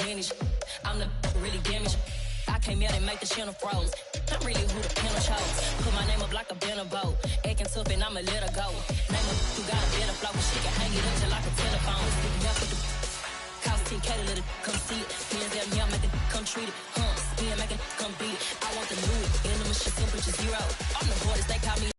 vintage. I'm the really damaged. I came out and make the channel froze. I'm really who the panel chose. Put my name up like a banner boat. Acting tough and I'ma let her go. Name her who got a better flow, but she can hang it up till like a telephone. Cost 10K to let it come see it. Feelings that me, I make it come treat it. Spin, make it come beat it. I want the new in the machine, temperature 0. I'm the hardest, they call me.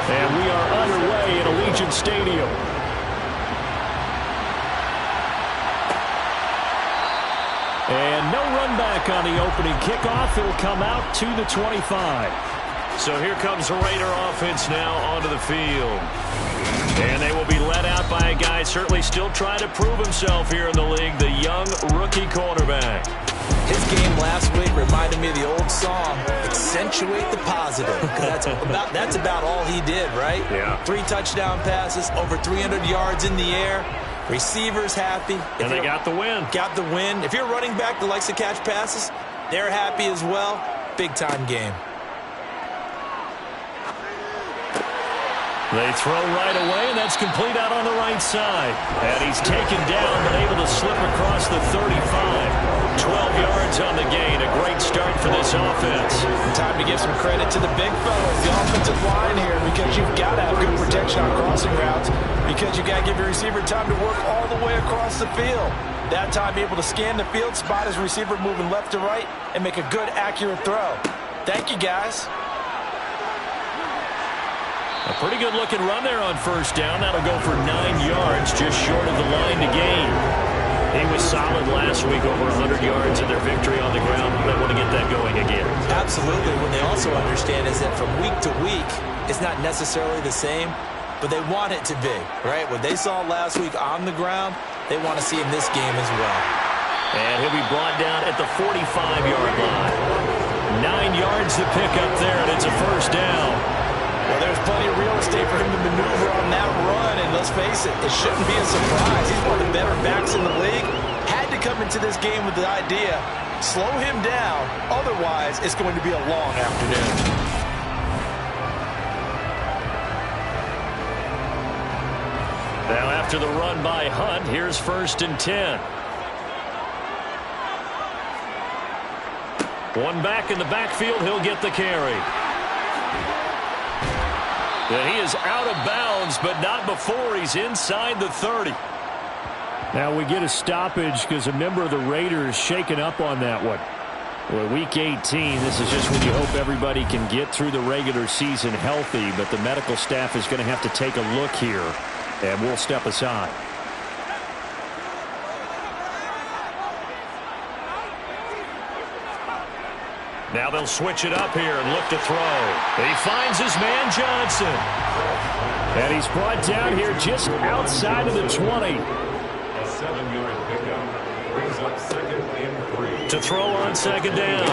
And we are underway at Allegiant Stadium. And no run back on the opening kickoff. It'll come out to the 25. So here comes the Raider offense now onto the field. And they will be led out by a guy certainly still trying to prove himself here in the league, the young rookie quarterback. His game last week reminded me of the old song, Accentuate the Positive. That's about all he did, right? Yeah. 3 touchdown passes, over 300 yards in the air. Receivers happy. And they got the win. Got the win. If you're running back that likes to catch passes, they're happy as well. Big-time game. They throw right away, and that's complete out on the right side. And he's taken down, but able to slip across the 35. 12 yards on the gain. A great start for this offense. Time to give some credit to the big fellas, the offensive line here, because you've got to have good protection on crossing routes, because you've got to give your receiver time to work all the way across the field. That time able to scan the field, spot his receiver moving left to right, and make a good, accurate throw. Thank you, guys. A pretty good-looking run there on first down. That'll go for 9 yards, just short of the line to gain. He was solid last week, over 100 yards in their victory on the ground. They want to get that going again. Absolutely. What they also understand is that from week to week, it's not necessarily the same, but they want it to be, right? What they saw last week on the ground, they want to see in this game as well. And he'll be brought down at the 45-yard line. 9 yards to pick up there, and it's a first down. Well, there's plenty of real estate for him to maneuver on that run, and let's face it, it shouldn't be a surprise. He's one of the better backs in the league. Had to come into this game with the idea, slow him down, otherwise it's going to be a long afternoon. Now after the run by Hunt, here's 1st and 10. One back in the backfield, he'll get the carry. And he is out of bounds, but not before he's inside the 30. Now we get a stoppage because a member of the Raiders shaken up on that one. Well, week 18, this is just when you hope everybody can get through the regular season healthy, but the medical staff is going to have to take a look here, and we'll step aside. Now they'll switch it up here and look to throw. He finds his man Johnson. And he's brought down here just outside of the 20. A 7-yard pickup brings up 2nd and 3. To throw on 2nd down.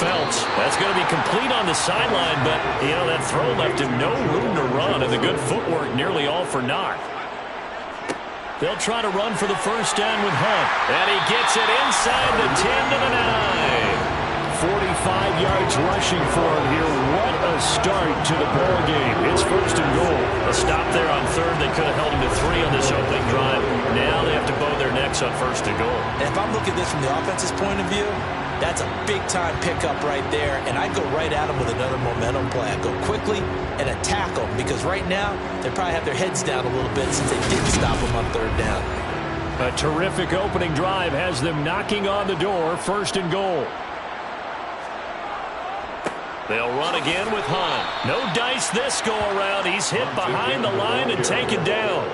Phelps. That's going to be complete on the sideline, but, you know, that throw left him no room to run, and the good footwork nearly all for naught. They'll try to run for the first down with Hunt. And he gets it inside the 10 to the 9. 45 yards rushing for him here. What a start to the ball game. It's 1st and goal. A stop there on 3rd. They could have held him to 3 on this opening drive. Now they have to bow their necks on 1st and goal. And if I'm looking at this from the offense's point of view, that's a big-time pickup right there. And I'd go right at him with another momentum play. I'd go quickly and attack them, because right now they probably have their heads down a little bit since they didn't stop them on 3rd down. A terrific opening drive has them knocking on the door. 1st and goal. They'll run again with Hunt. No dice this go-around. He's hit behind the line and taken down.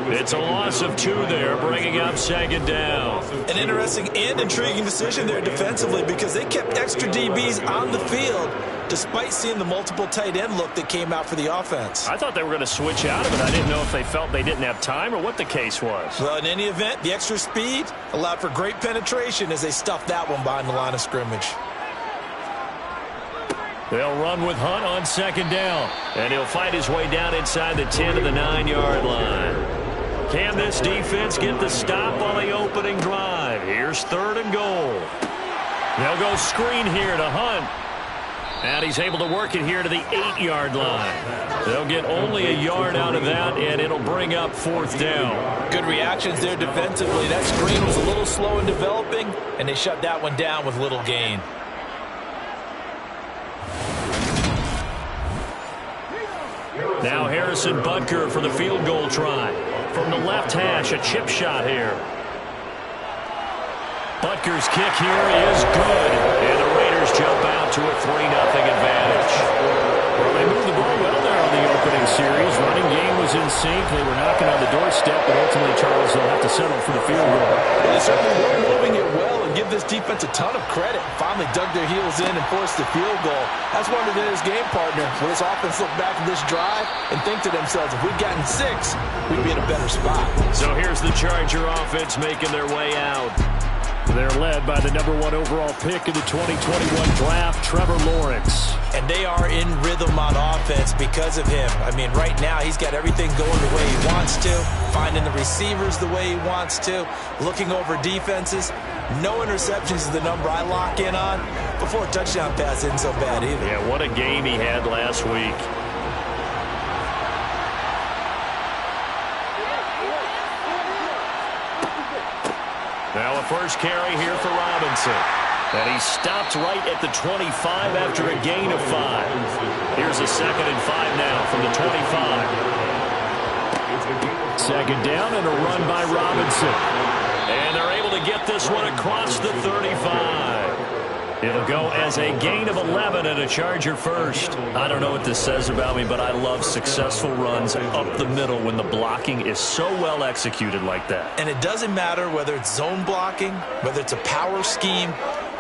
It's a loss of 2 there, bringing up 2nd down. An interesting and intriguing decision there defensively, because they kept extra DBs on the field, despite seeing the multiple tight end look that came out for the offense. I thought they were going to switch out of it. I didn't know if they felt they didn't have time or what the case was. Well, in any event, the extra speed allowed for great penetration as they stuffed that one behind the line of scrimmage. They'll run with Hunt on second down, and he'll fight his way down inside the 10 to the 9-yard line. Can this defense get the stop on the opening drive? Here's 3rd and goal. They'll go screen here to Hunt. And he's able to work it here to the 8-yard line. They'll get only a yard out of that, and it'll bring up 4th down. Good reactions there defensively. That screen was a little slow in developing, and they shut that one down with little gain. Now Harrison Butker for the field goal try. From the left hash, a chip shot here. Butker's kick here is good. And the Raiders jump out to a 3-0 advantage. Well, they moved the ball well there on the opening series. Running game was in sync. They were knocking on the doorstep, but ultimately, Charles, they'll have to settle for the field goal. They certainly were moving it well, and give this defense a ton of credit. Finally dug their heels in and forced the field goal. That's one of his game partner. Will this offense look back at this drive and think to themselves, if we'd gotten 6, we'd be in a better spot. So here's the Charger offense making their way out. They're led by the #1 overall pick in the 2021 draft, Trevor Lawrence. And they are in rhythm on offense because of him. I mean, right now, he's got everything going the way he wants to, finding the receivers the way he wants to, looking over defenses. No interceptions is the number I lock in on. Before a touchdown pass isn't so bad either. Yeah, what a game he had last week. Now a first carry here for Robinson. And he stopped right at the 25 after a gain of 5. Here's a 2nd and 5 now from the 25. Second down and a run by Robinson. And they're able to get this one across the 35. It'll go as a gain of 11 and a Charger first. I don't know what this says about me, but I love successful runs up the middle when the blocking is so well executed like that. And it doesn't matter whether it's zone blocking, whether it's a power scheme.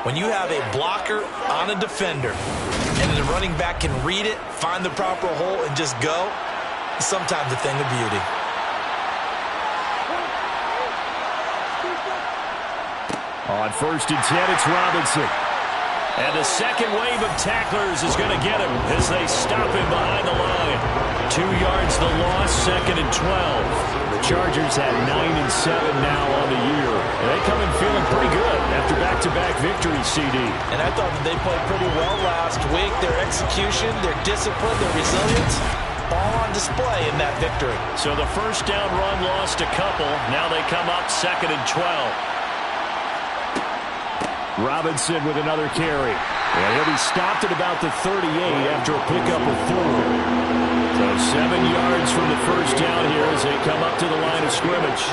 When you have a blocker on a defender and the running back can read it, find the proper hole, and just go, it's sometimes a thing of beauty. On 1st and 10, it's Robinson. And the second wave of tacklers is going to get him as they stop him behind the line. 2 yards the loss, 2nd and 12. The Chargers had 9 and 7 now on the year. And they come in feeling pretty good after back-to-back victories, CD. And I thought that they played pretty well last week. Their execution, their discipline, their resilience, all on display in that victory. So the first down run lost a couple. Now they come up 2nd and 12. Robinson with another carry. And he'll be stopped at about the 38 after a pickup of 4. So 7 yards from the first down here as they come up to the line of scrimmage.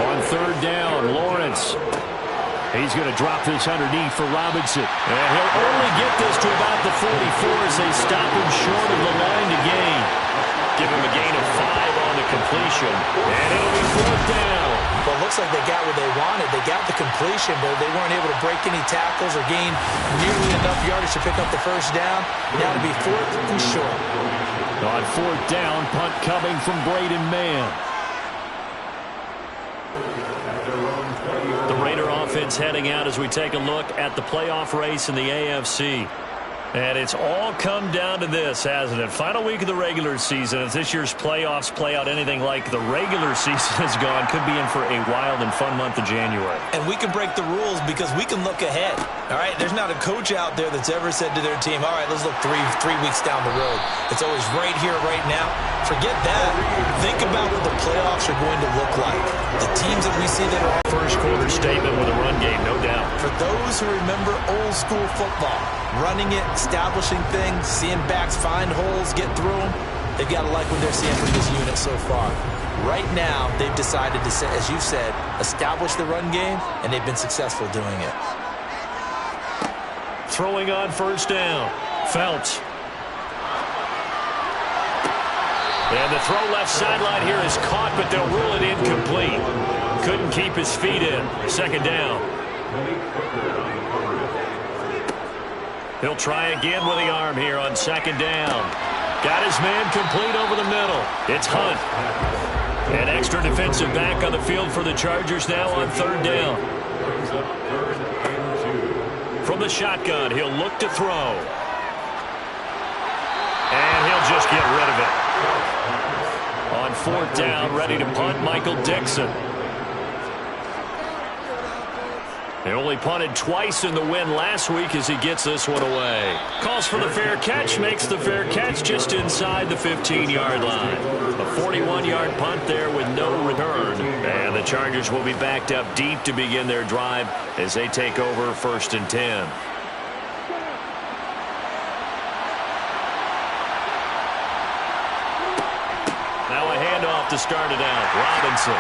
On 3rd down, Lawrence. He's going to drop this underneath for Robinson. And he'll only get this to about the 44 as they stop him short of the line to gain. Give him a gain of 5 on the completion. And it'll be 4th down. Well, it looks like they got what they wanted. They got the completion, but they weren't able to break any tackles or gain nearly enough yardage to pick up the first down. Now to be 4th and short. On 4th down, punt coming from Braden Mann. The Raider offense heading out as we take a look at the playoff race in the AFC. And it's all come down to this, hasn't it? Final week of the regular season. As this year's playoffs play out anything like the regular season has gone, could be in for a wild and fun month of January. And we can break the rules because we can look ahead. All right, there's not a coach out there that's ever said to their team, all right, let's look three weeks down the road. It's always right here, right now. Forget that. Think about what the playoffs are going to look like. The teams that we see that are first quarter statement with a run game, no doubt. For those who remember old school football, running it, establishing things, seeing backs find holes, get through them, they've got to like what they're seeing from this unit so far. Right now, they've decided to, as you said, establish the run game, and they've been successful doing it. Throwing on first down, Phelps. And the throw left sideline here is caught, but they'll rule it incomplete. Couldn't keep his feet in. Second down. He'll try again with the arm here on second down. Got his man complete over the middle. It's Hunt. An extra defensive back on the field for the Chargers now on third down. From the shotgun, he'll look to throw. And he'll just get rid of it. On fourth down, ready to punt, Michael Dixon. He only punted twice in the win last week as he gets this one away. Calls for the fair catch, makes the fair catch just inside the 15-yard line. A 41-yard punt there with no return. And the Chargers will be backed up deep to begin their drive as they take over 1st and 10. Now a handoff to start it out. Robinson.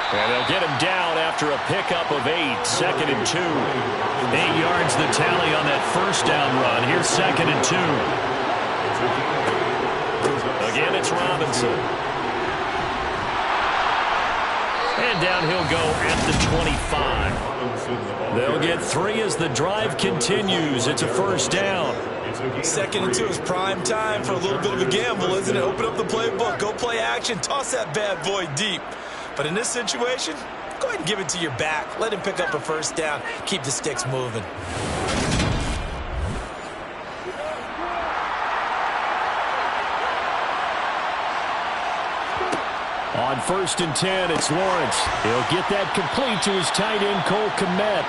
And they'll get him down after a pickup of 8. 2nd and 2. 8 yards the tally on that first down run. Here's 2nd and 2. Again, it's Robinson. And down he'll go at the 25. They'll get 3 as the drive continues. It's a first down. 2nd and 2 is prime time for a little bit of a gamble, isn't it? Open up the playbook. Go play action. Toss that bad boy deep. But in this situation, go ahead and give it to your back. Let him pick up a first down. Keep the sticks moving. On 1st and 10, it's Lawrence. He'll get that complete to his tight end, Cole Kmet.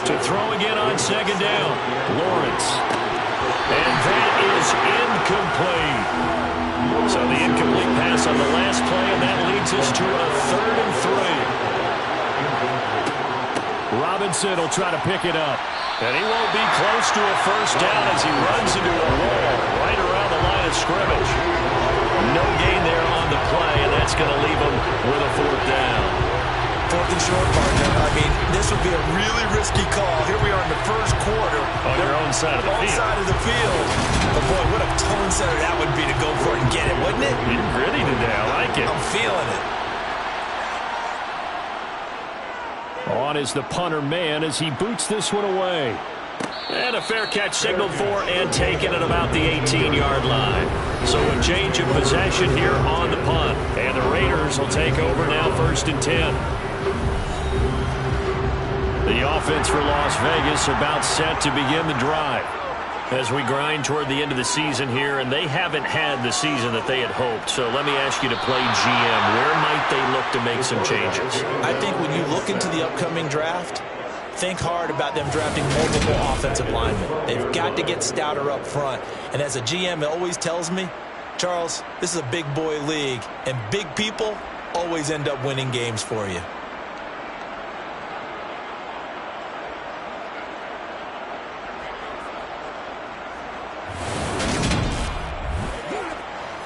To throw again on second down. Lawrence. And that is incomplete. So the incomplete pass on the last play, and that leads us to a 3rd and 3. Robinson will try to pick it up. And he won't be close to a first down as he runs into a wall right around the line of scrimmage. No gain there on the play, and that's going to leave him with a 4th down. 4th and short, partner. I mean, this would be a really risky call. Here we are in the first quarter. On your own side of the field. Side of the field. But, boy, what a tone setter that would be to go for it and get it, wouldn't it? You gritty today. I like it. I'm feeling it. On is the punter man as he boots this one away. And a fair catch signaled for and taken at about the 18-yard line. So a change of possession here on the punt. And the Raiders will take over now 1st and 10. The offense for Las Vegas about set to begin the drive. As we grind toward the end of the season here, and they haven't had the season that they had hoped. So let me ask you to play GM. Where might they look to make some changes? I think when you look into the upcoming draft, think hard about them drafting multiple offensive linemen. They've got to get stouter up front. And as a GM, it always tells me, Charles, this is a big boy league, and big people always end up winning games for you.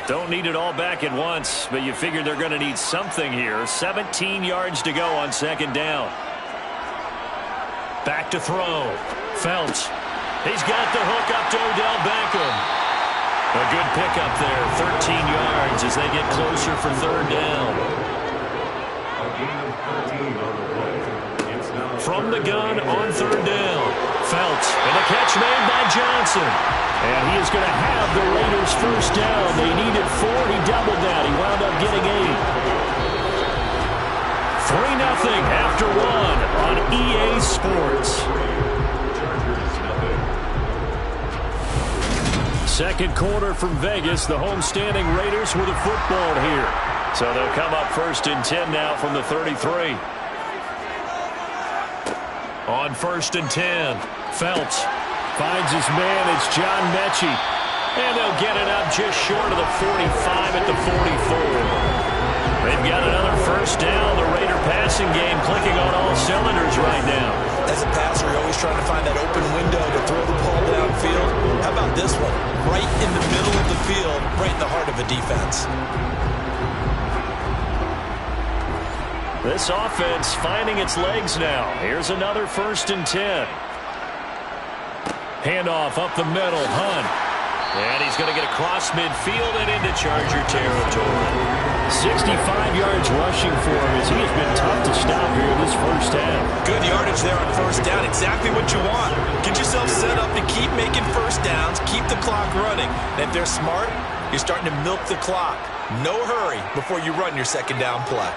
Don't need it all back at once, but you figure they're going to need something here. 17 yards to go on second down. Back to throw. Felts. He's got the hook up to Odell Beckham. A good pickup there. 13 yards as they get closer for third down. From the gun on third down. Felts. And the catch made by Johnson. And he is going to have the Raiders first down. They needed 4. He doubled that. He wound up getting 8. 3-0 after 1 on EA Sports. Second quarter from Vegas. The homestanding Raiders with a football here. So they'll come up 1st and 10 now from the 33. On 1st and 10, Felts. Finds his man, it's John Mechie. And they'll get it up just short of the 45 at the 44. They've got another first down. The Raider passing game clicking on all cylinders right now. As a passer, you're always trying to find that open window to throw the ball downfield. How about this one? Right in the middle of the field, right in the heart of a defense. This offense finding its legs now. Here's another 1st and 10. Handoff up the middle. Hunt. And he's going to get across midfield and into Charger territory. 65 yards rushing for him as he has been tough to stop here this first half. Good yardage there on first down. Exactly what you want. Get yourself set up to keep making first downs, keep the clock running. And if they're smart, you're starting to milk the clock. No hurry before you run your second down play.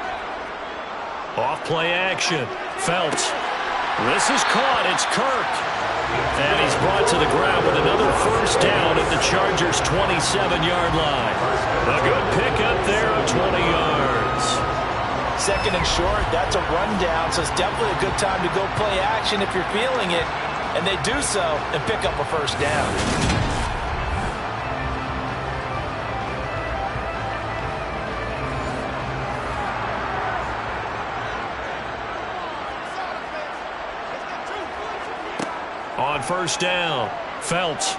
Off play action. Felts. This is caught. It's Kirk. And he's brought to the ground with another first down at the Chargers' 27-yard line. A good pickup there of 20 yards. Second and short, that's a rundown, so it's definitely a good time to go play action if you're feeling it. And they do so and pick up a first down. On first down, Felts.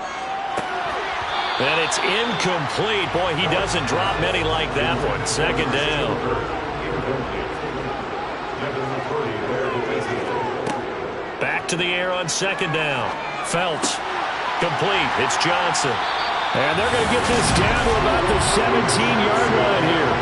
And it's incomplete. Boy, he doesn't drop many like that one. Second down. Back to the air on second down. Felts. Complete. It's Johnson. And they're going to get this down to about the 17-yard line here.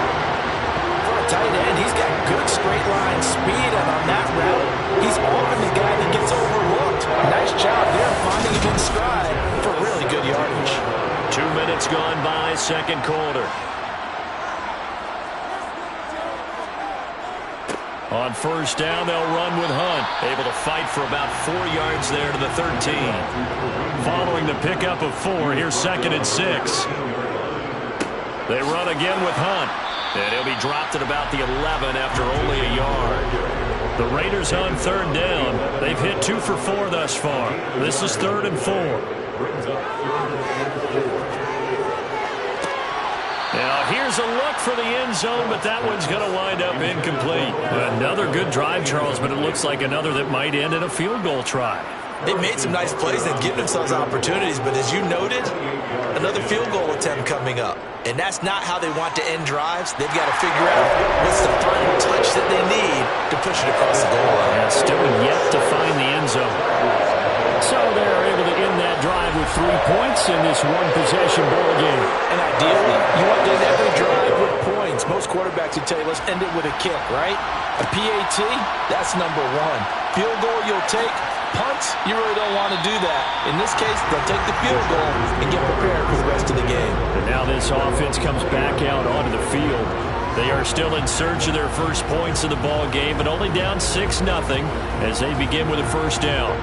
For a tight end, he's got good straight line speed, and on that route, he's often the guy that gets overlooked. Nice job there finding him in stride for really good yardage. 2 minutes gone by, second quarter. On first down, they'll run with Hunt. Able to fight for about 4 yards there to the 13. Following the pickup of 4, here's second and 6. They run again with Hunt. And he'll be dropped at about the 11 after only a yard. The Raiders on third down. They've hit 2 for 4 thus far. This is 3rd and 4. Now here's a look for the end zone, but that one's going to wind up incomplete. Another good drive, Charles, but it looks like another that might end in a field goal try. They've made some nice plays and given themselves opportunities, but as you noted, another field goal attempt coming up. And that's not how they want to end drives. They've got to figure out what's the final touch that they need to push it across the goal line. And still yet to find the end zone. So they're able to end that drive with 3 points in this one-possession ball game. And ideally, you want to end every drive with points. Most quarterbacks would tell you, let's end it with a kick, right? A PAT, that's number 1. Field goal you'll take. Punts, you really don't want to do that. In this case, they'll take the field goal and get prepared for the rest of the game. And now this offense comes back out onto the field. They are still in search of their first points of the ball game, but only down 6-0 as they begin with a first down.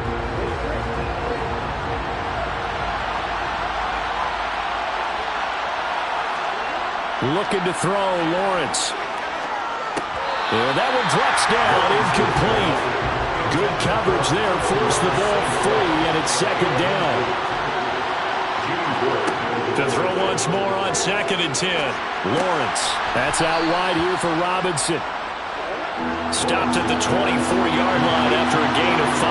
Looking to throw, Lawrence. And that one drops down, incomplete. Good coverage there, forced the ball free, and it's second down. To throw once more on second and 10. Lawrence, that's out wide here for Robinson. Stopped at the 24-yard line after a gain of 5.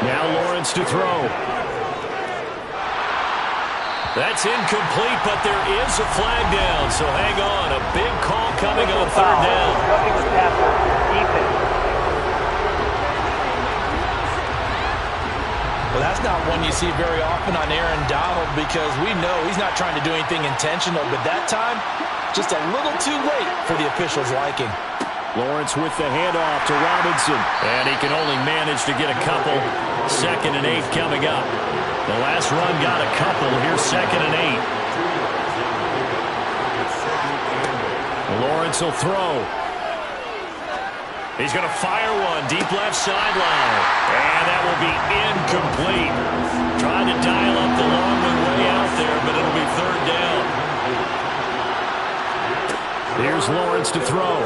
Now Lawrence to throw. That's incomplete, but there is a flag down, so hang on. A big call coming on third down. Well, that's not one you see very often on Aaron Donald because we know he's not trying to do anything intentional, but that time, just a little too late for the officials' liking. Lawrence with the handoff to Robinson. And he can only manage to get a couple. 2nd and 8 coming up. The last run got a couple. Here's 2nd and 8. Lawrence will throw. He's going to fire one deep left sideline. And that will be incomplete. Trying to dial up the long one way out there, but it'll be third down. Here's Lawrence to throw.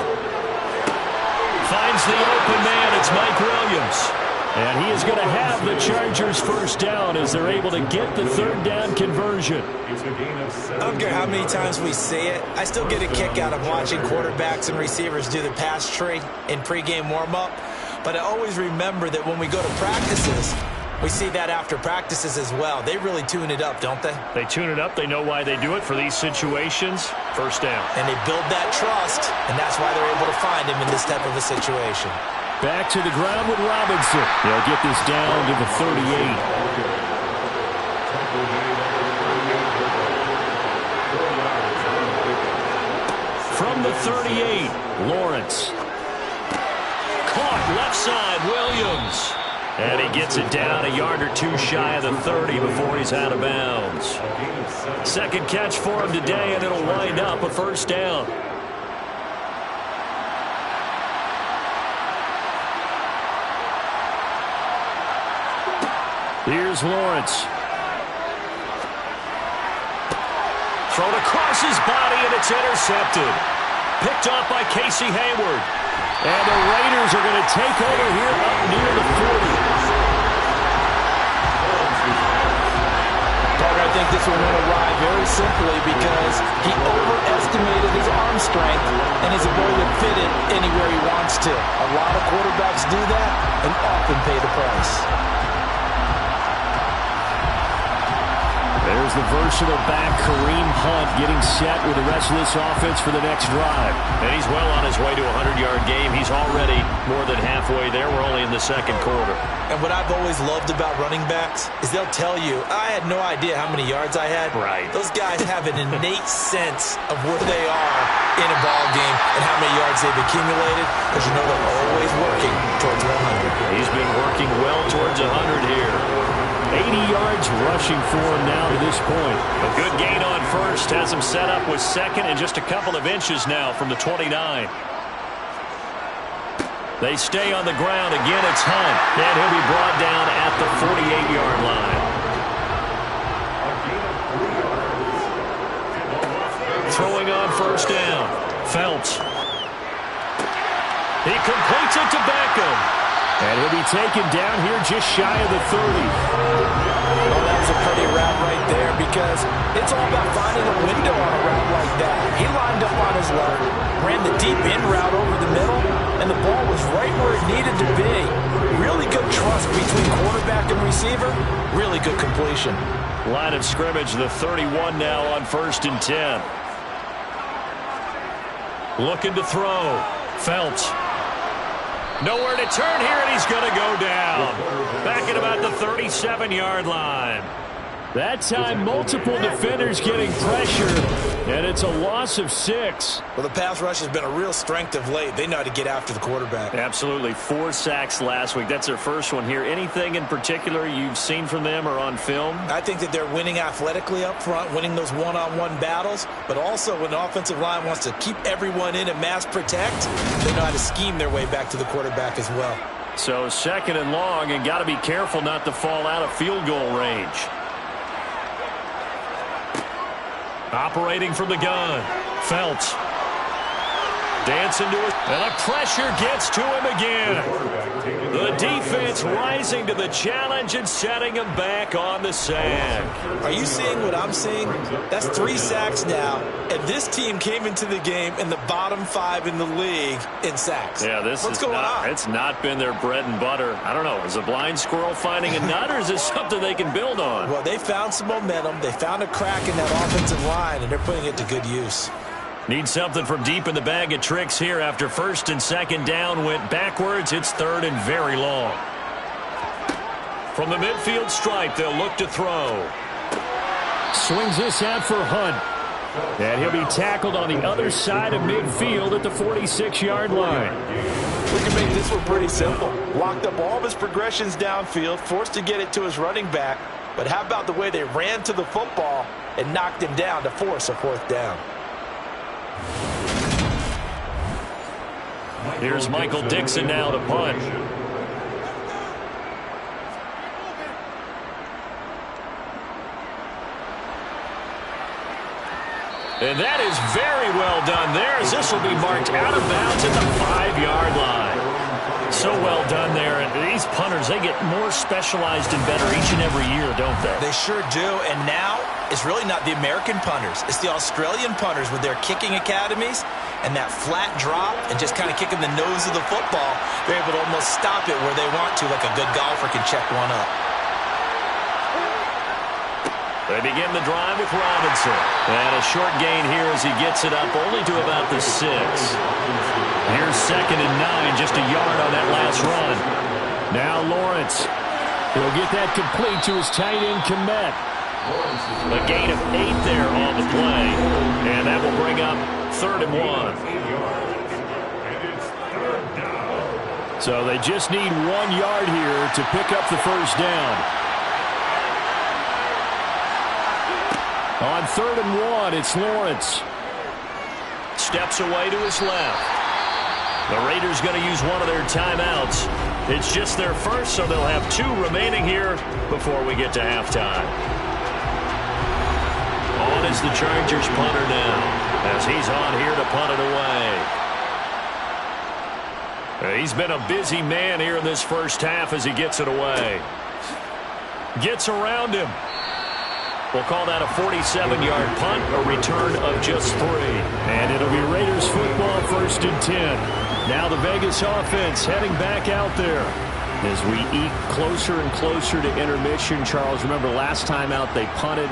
Finds the open man. It's Mike Williams. And he is going to have the Chargers first down as they're able to get the third down conversion. I don't care how many times we see it. I still get a kick out of watching quarterbacks and receivers do the pass tree in pregame warm-up. But I always remember that when we go to practices, we see that after practices as well. They really tune it up, don't they? They tune it up. They know why they do it for these situations. First down. And they build that trust, and that's why they're able to find him in this type of a situation. Back to the ground with Robinson. They'll get this down to the 38. From the 38, Lawrence. Caught left side, Williams. And he gets it down a yard or two shy of the 30 before he's out of bounds. Second catch for him today, and it'll wind up a first down. Here's Lawrence. Thrown across his body, and it's intercepted. Picked off by Casey Hayward. And the Raiders are going to take over here up near the 40. I think this one went awry very simply because he overestimated his arm strength and his ability to fit it anywhere he wants to. A lot of quarterbacks do that and often pay the price. There's the versatile back, Kareem Hunt, getting set with the rest of this offense for the next drive. And he's well on his way to a 100-yard game. He's already more than halfway there. We're only in the second quarter. And what I've always loved about running backs is they'll tell you, I had no idea how many yards I had. Right. Those guys have an innate sense of where they are in a ball game and how many yards they've accumulated, because you know they're always working towards 100. He's been working well towards 100 here. 80 yards rushing for him now to this point. A good gain on first has him set up with second and just a couple of inches now from the 29. They stay on the ground. Again, it's Hunt. And he'll be brought down at the 48-yard line. Throwing on first down. Phelps. He completes it to Beckham. And he'll be taken down here just shy of the 30. Oh, that was a pretty route right there because it's all about finding a window on a route like that. He lined up on his left, ran the deep in route over the middle, and the ball was right where it needed to be. Really good trust between quarterback and receiver. Really good completion. Line of scrimmage, the 31 now on 1st and 10. Looking to throw. Phelps. Nowhere to turn here, and he's going to go down. Back at about the 37-yard line. That time, multiple defenders getting pressure, and it's a loss of 6. Well, the pass rush has been a real strength of late. They know how to get after the quarterback. Absolutely. 4 sacks last week. That's their first one here. Anything in particular you've seen from them or on film? I think that they're winning athletically up front, winning those one-on-one battles, but also when the offensive line wants to keep everyone in and mass protect, they know how to scheme their way back to the quarterback as well. So second and long, and got to be careful not to fall out of field goal range. Operating from the gun. Phelps. Dancing to it. And the pressure gets to him again. The defense rising to the challenge and setting him back on the sack. Are you seeing what I'm seeing? That's 3 sacks now. And this team came into the game in the bottom 5 in the league in sacks. Yeah, What's going on? It's not been their bread and butter. I don't know. Is a blind squirrel finding a nut, or is this something they can build on? Well, they found some momentum. They found a crack in that offensive line, and they're putting it to good use. Need something from deep in the bag of tricks here after 1st and 2nd down went backwards. It's 3rd and very long. From the midfield stripe, they'll look to throw. Swings this out for Hunt. And he'll be tackled on the other side of midfield at the 46-yard line. We can make this one pretty simple. Locked up all of his progressions downfield, forced to get it to his running back. But how about the way they ran to the football and knocked him down to force a 4th down? Here's Michael Dixon now to punt. And that is very well done there, as this will be marked out of bounds at the 5-yard line. So well done there. And these punters, they get more specialized and better each and every year, don't they? They sure do. And now it's really not the American punters. It's the Australian punters with their kicking academies and that flat drop and just kind of kicking the nose of the football. They're able to almost stop it where they want to, like a good golfer can check one up. They begin the drive with Robinson. And a short gain here as he gets it up only to about the 6. Here's 2nd and 9, just a yard on that last run. Now Lawrence. He'll get that complete to his tight end, Kmet. A gain of 8 there on the play. And that will bring up 3rd and 1. So they just need 1 yard here to pick up the first down. On 3rd and 1, it's Lawrence. Steps away to his left. The Raiders going to use one of their timeouts. It's just their first, so they'll have 2 remaining here before we get to halftime. On is the Chargers punter now, as he's on here to punt it away. He's been a busy man here in this first half as he gets it away. Gets around him. We'll call that a 47-yard punt, a return of just 3. And it'll be Raiders football, 1st and 10. Now the Vegas offense heading back out there. As we eke closer and closer to intermission, Charles, remember last time out they punted.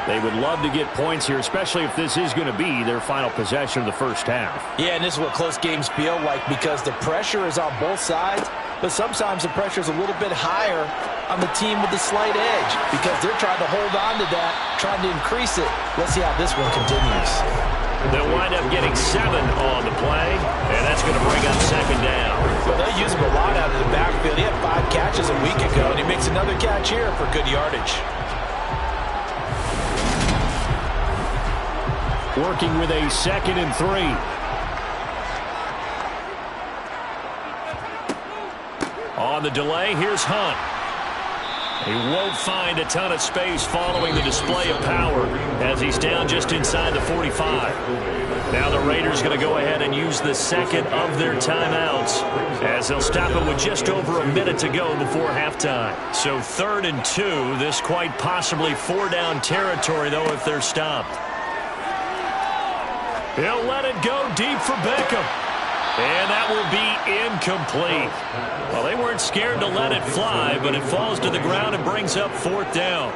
They would love to get points here, especially if this is going to be their final possession of the first half. Yeah, and this is what close games feel like because the pressure is on both sides, but sometimes the pressure is a little bit higher on the team with the slight edge because they're trying to hold on to that, trying to increase it. Let's see how this one continues. They'll wind up getting 7 on the play, and that's going to bring up 2nd down. Well, they'll use him a lot out of the backfield. He had 5 catches a week ago, and he makes another catch here for good yardage. Working with a 2nd and 3. On the delay, here's Hunt. He won't find a ton of space following the display of power as he's down just inside the 45. Now the Raiders going to go ahead and use the 2nd of their timeouts as they'll stop it with just over a minute to go before halftime. So 3rd and 2, this quite possibly 4-down territory, though, if they're stopped. He'll let it go deep for Beckham. And that will be incomplete. Well, they weren't scared to let it fly, but it falls to the ground and brings up 4th down.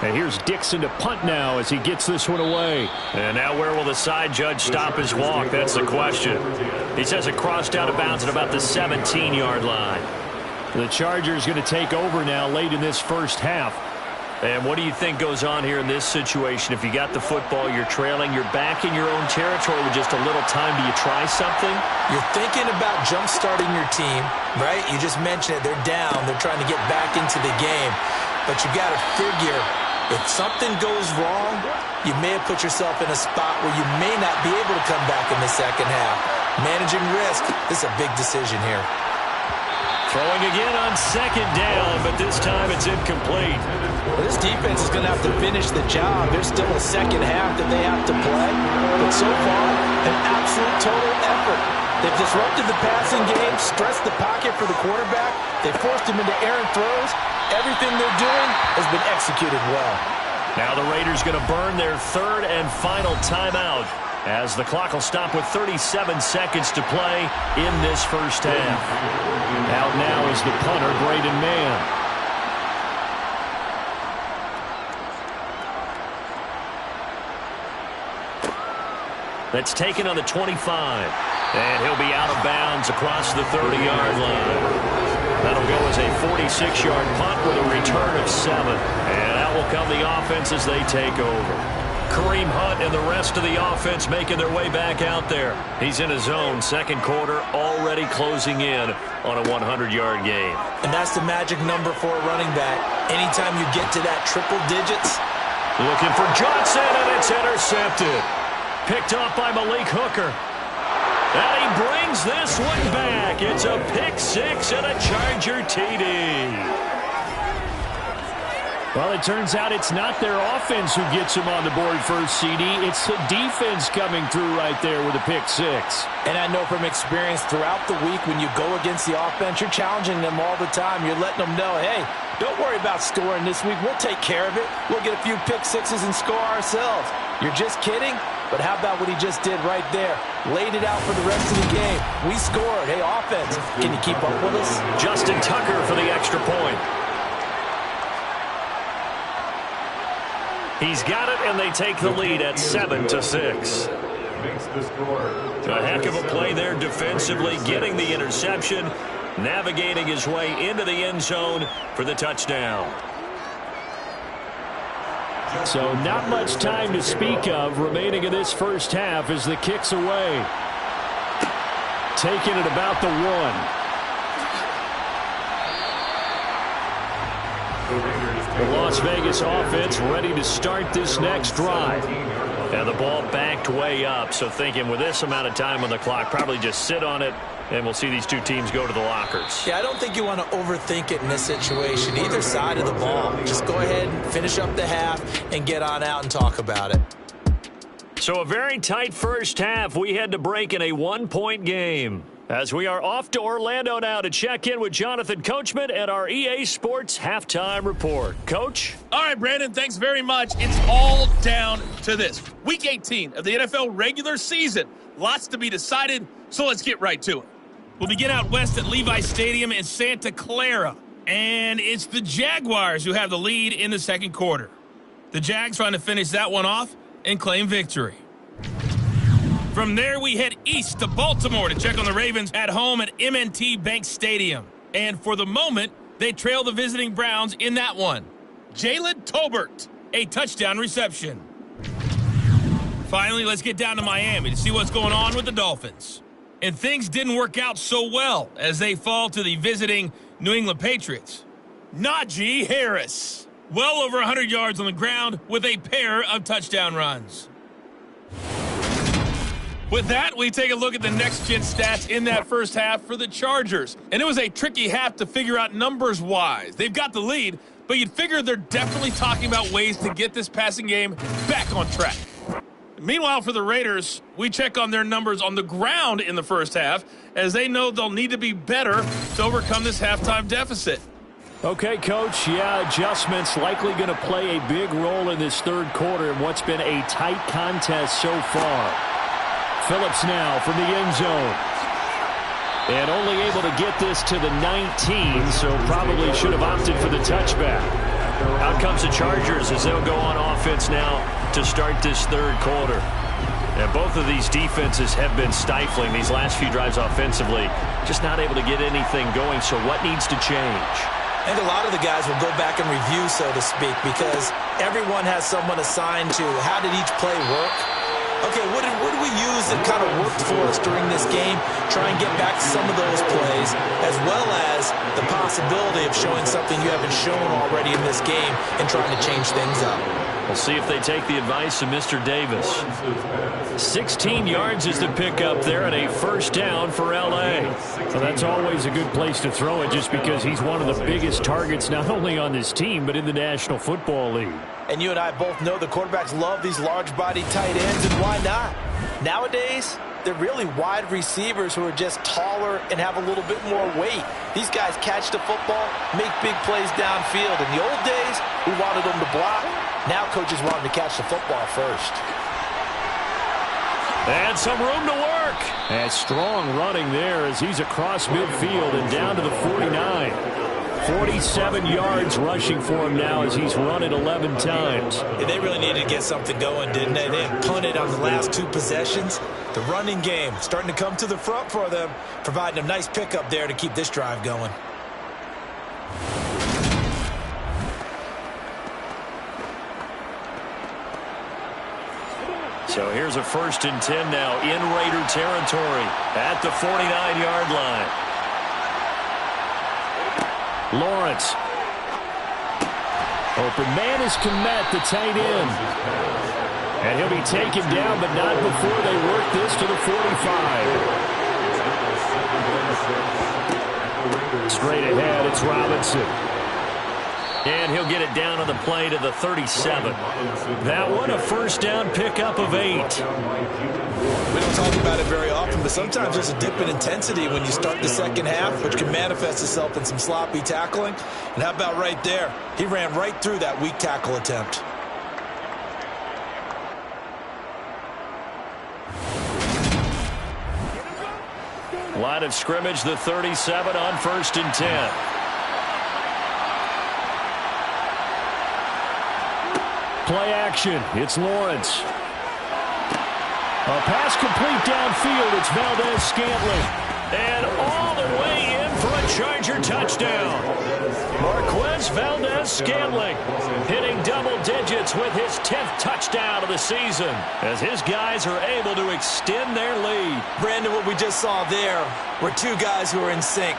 And here's Dixon to punt now as he gets this one away. And now where will the side judge stop his walk? That's the question. He says it crossed out of bounds at about the 17-yard line. The Chargers going to take over now late in this first half. And what do you think goes on here in this situation? If you got the football, you're trailing, you're back in your own territory with just a little time. Do you try something? You're thinking about jump-starting your team, right? You just mentioned it. They're down. They're trying to get back into the game. But you got to figure if something goes wrong, you may have put yourself in a spot where you may not be able to come back in the second half. Managing risk, this is a big decision here. Throwing again on 2nd down, but this time it's incomplete. Well, this defense is going to have to finish the job. There's still a second half that they have to play. But so far, an absolute total effort. They've disrupted the passing game, stressed the pocket for the quarterback. They forced him into errant throws. Everything they're doing has been executed well. Now the Raiders going to burn their 3rd and final timeout as the clock will stop with 37 seconds to play in this first half. Out now is the punter, Braden Mann. That's taken on the 25. And he'll be out of bounds across the 30-yard line. That'll go as a 46-yard punt with a return of 7. And out will come the offense as they take over. Kareem Hunt and the rest of the offense making their way back out there. He's in his own second quarter, already closing in on a 100-yard game. And that's the magic number for a running back. Anytime you get to that triple digits. Looking for Johnson, and it's intercepted. Picked off by Malik Hooker. And he brings this one back. It's a pick-6 and a Charger TD. Well, it turns out it's not their offense who gets them on the board first, CD. It's the defense coming through right there with a pick-6. And I know from experience throughout the week when you go against the offense, you're challenging them all the time. You're letting them know, hey, don't worry about scoring this week. We'll take care of it. We'll get a few pick-6s and score ourselves. You're just kidding? But how about what he just did right there? Laid it out for the rest of the game. We scored. Hey, offense, can you keep up with us? Justin Tucker for the extra point. He's got it, and they take the lead at 7-6. Makes the score. A heck of a play there defensively, getting the interception, navigating his way into the end zone for the touchdown. So not much time to speak of remaining in this first half as the kick's away. Taking it about the 1. The Las Vegas offense ready to start this next drive. And the ball backed way up, so thinking with this amount of time on the clock, probably just sit on it, and we'll see these two teams go to the lockers. Yeah, I don't think you want to overthink it in this situation. Either side of the ball. Just go ahead and finish up the half and get on out and talk about it. So a very tight first half. We had to break in a 1-point game. As we are off to Orlando now to check in with Jonathan Coachman at our EA Sports Halftime Report. Coach? All right, Brandon, thanks very much. It's all down to this. Week 18 of the NFL regular season. Lots to be decided, so let's get right to it. We'll begin out west at Levi Stadium in Santa Clara. And it's the Jaguars who have the lead in the second quarter. The Jags trying to finish that one off and claim victory. From there, we head east to Baltimore to check on the Ravens at home at M&T Bank Stadium. And for the moment, they trail the visiting Browns in that one. Jalen Tolbert, a touchdown reception. Finally, let's get down to Miami to see what's going on with the Dolphins. And things didn't work out so well as they fall to the visiting New England Patriots. Najee Harris, well over 100 yards on the ground with a pair of touchdown runs. With that, we take a look at the next-gen stats in that first half for the Chargers. And it was a tricky half to figure out numbers-wise. They've got the lead, but you'd figure they're definitely talking about ways to get this passing game back on track. Meanwhile, for the Raiders, we check on their numbers on the ground in the first half, as they know they'll need to be better to overcome this halftime deficit. Okay, Coach, adjustments likely going to play a big role in this third quarter in what's been a tight contest so far. Phillips now from the end zone. And only able to get this to the 19, so probably should have opted for the touchback. Out comes the Chargers as they'll go on offense now to start this third quarter. And both of these defenses have been stifling these last few drives offensively. Just not able to get anything going, so what needs to change? I think a lot of the guys will go back and review, so to speak, because everyone has someone assigned to how did each play work. Okay, what did we use that kind of worked for us during this game? Try and get back to some of those plays, as well as the possibility of showing something you haven't shown already in this game and trying to change things up. We'll see if they take the advice of Mr. Davis. 16 yards is the pickup there and a first down for L.A. So that's always a good place to throw it just because he's one of the biggest targets not only on this team but in the National Football League. And you and I both know the quarterbacks love these large-body tight ends, and why not? Nowadays, they're really wide receivers who are just taller and have a little bit more weight. These guys catch the football, make big plays downfield. In the old days, we wanted them to block. Now coaches want them to catch the football first. And some room to work. And strong running there as he's across midfield and down to the 49. 47 yards rushing for him now as he's run it 11 times. Yeah, they really needed to get something going, didn't they? They had punted on the last two possessions. The running game starting to come to the front for them, providing a nice pickup there to keep this drive going. So here's a 1st and 10 now in Raider territory at the 49-yard line. Lawrence. Open man is Kmet, the tight end. And he'll be taken down, but not before they work this to the 45. Straight ahead, it's Robinson. And he'll get it down on the play to the 37. That one, a first down pickup of 8. We don't talk about it very often, but sometimes there's a dip in intensity when you start the second half, which can manifest itself in some sloppy tackling. And how about right there? He ran right through that weak tackle attempt. Line of scrimmage, the 37 on 1st and 10. play action. It's Lawrence. A pass complete downfield. It's Valdez-Scantling. And all the way in for a Charger touchdown. Marquez Valdez-Scantling hitting double digits with his 10th touchdown of the season as his guys are able to extend their lead. Brandon, what we just saw there were two guys who are in sync.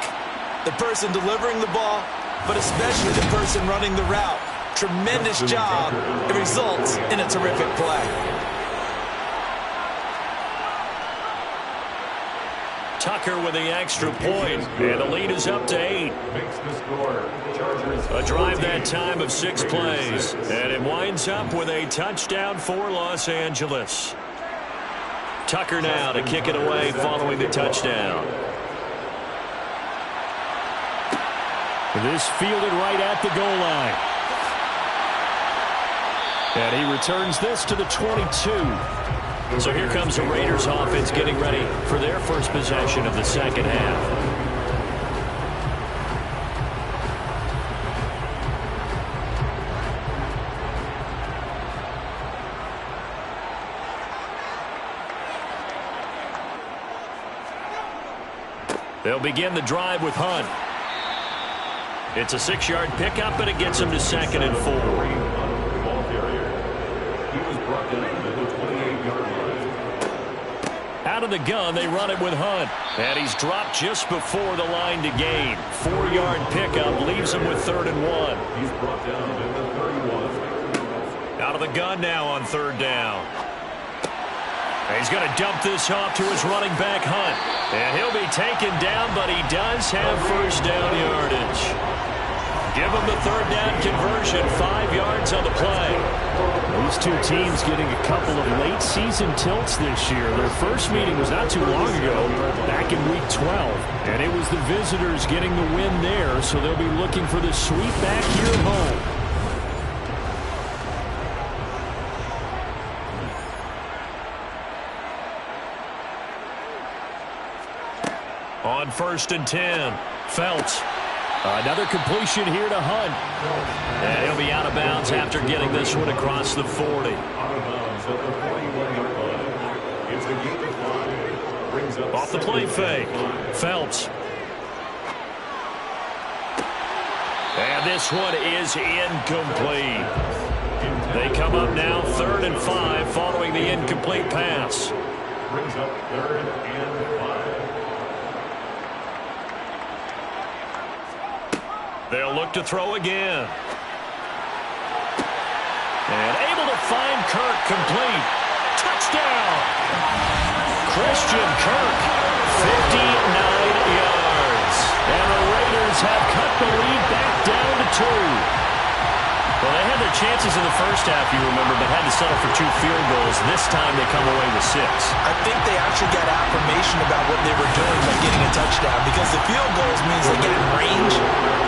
The person delivering the ball, but especially the person running the route. Tremendous job. It results in a terrific play. Tucker with the extra point, and the lead is up to 8. A drive that time of 6 plays, and it winds up with a touchdown for Los Angeles. Tucker now to kick it away following the touchdown. This fielded right at the goal line. And he returns this to the 22. So here comes the Raiders offense getting ready for their first possession of the second half. They'll begin the drive with Hunt. It's a 6-yard pickup, and it gets him to 2nd and 4. Out of the gun, they run it with Hunt. And he's dropped just before the line to gain. 4-yard pickup leaves him with 3rd and 1. He's brought down at the 31. Out of the gun now on 3rd down. And he's going to dump this off to his running back, Hunt. And he'll be taken down, but he does have first down yardage. Give him the 3rd down conversion, 5 yards on the play. These two teams getting a couple of late season tilts this year. Their first meeting was not too long ago, back in week 12. And it was the visitors getting the win there, so they'll be looking for the sweep back here at home. On 1st and 10, Felts. Another completion here to Hunt. And he'll be out of bounds after getting this one across the 40. Off the play fake. Felts. And this one is incomplete. They come up now 3rd and 5 following the incomplete pass. Brings up 3rd and 5. They'll look to throw again. And able to find Kirk complete. Touchdown! Christian Kirk, 59 yards. And the Raiders have cut the lead back down to 2. Well, they had their chances in the first half, you remember, but had to settle for 2 field goals. This time they come away with 6. I think they actually got affirmation about what they were doing by getting a touchdown, because the field goals means they get in range,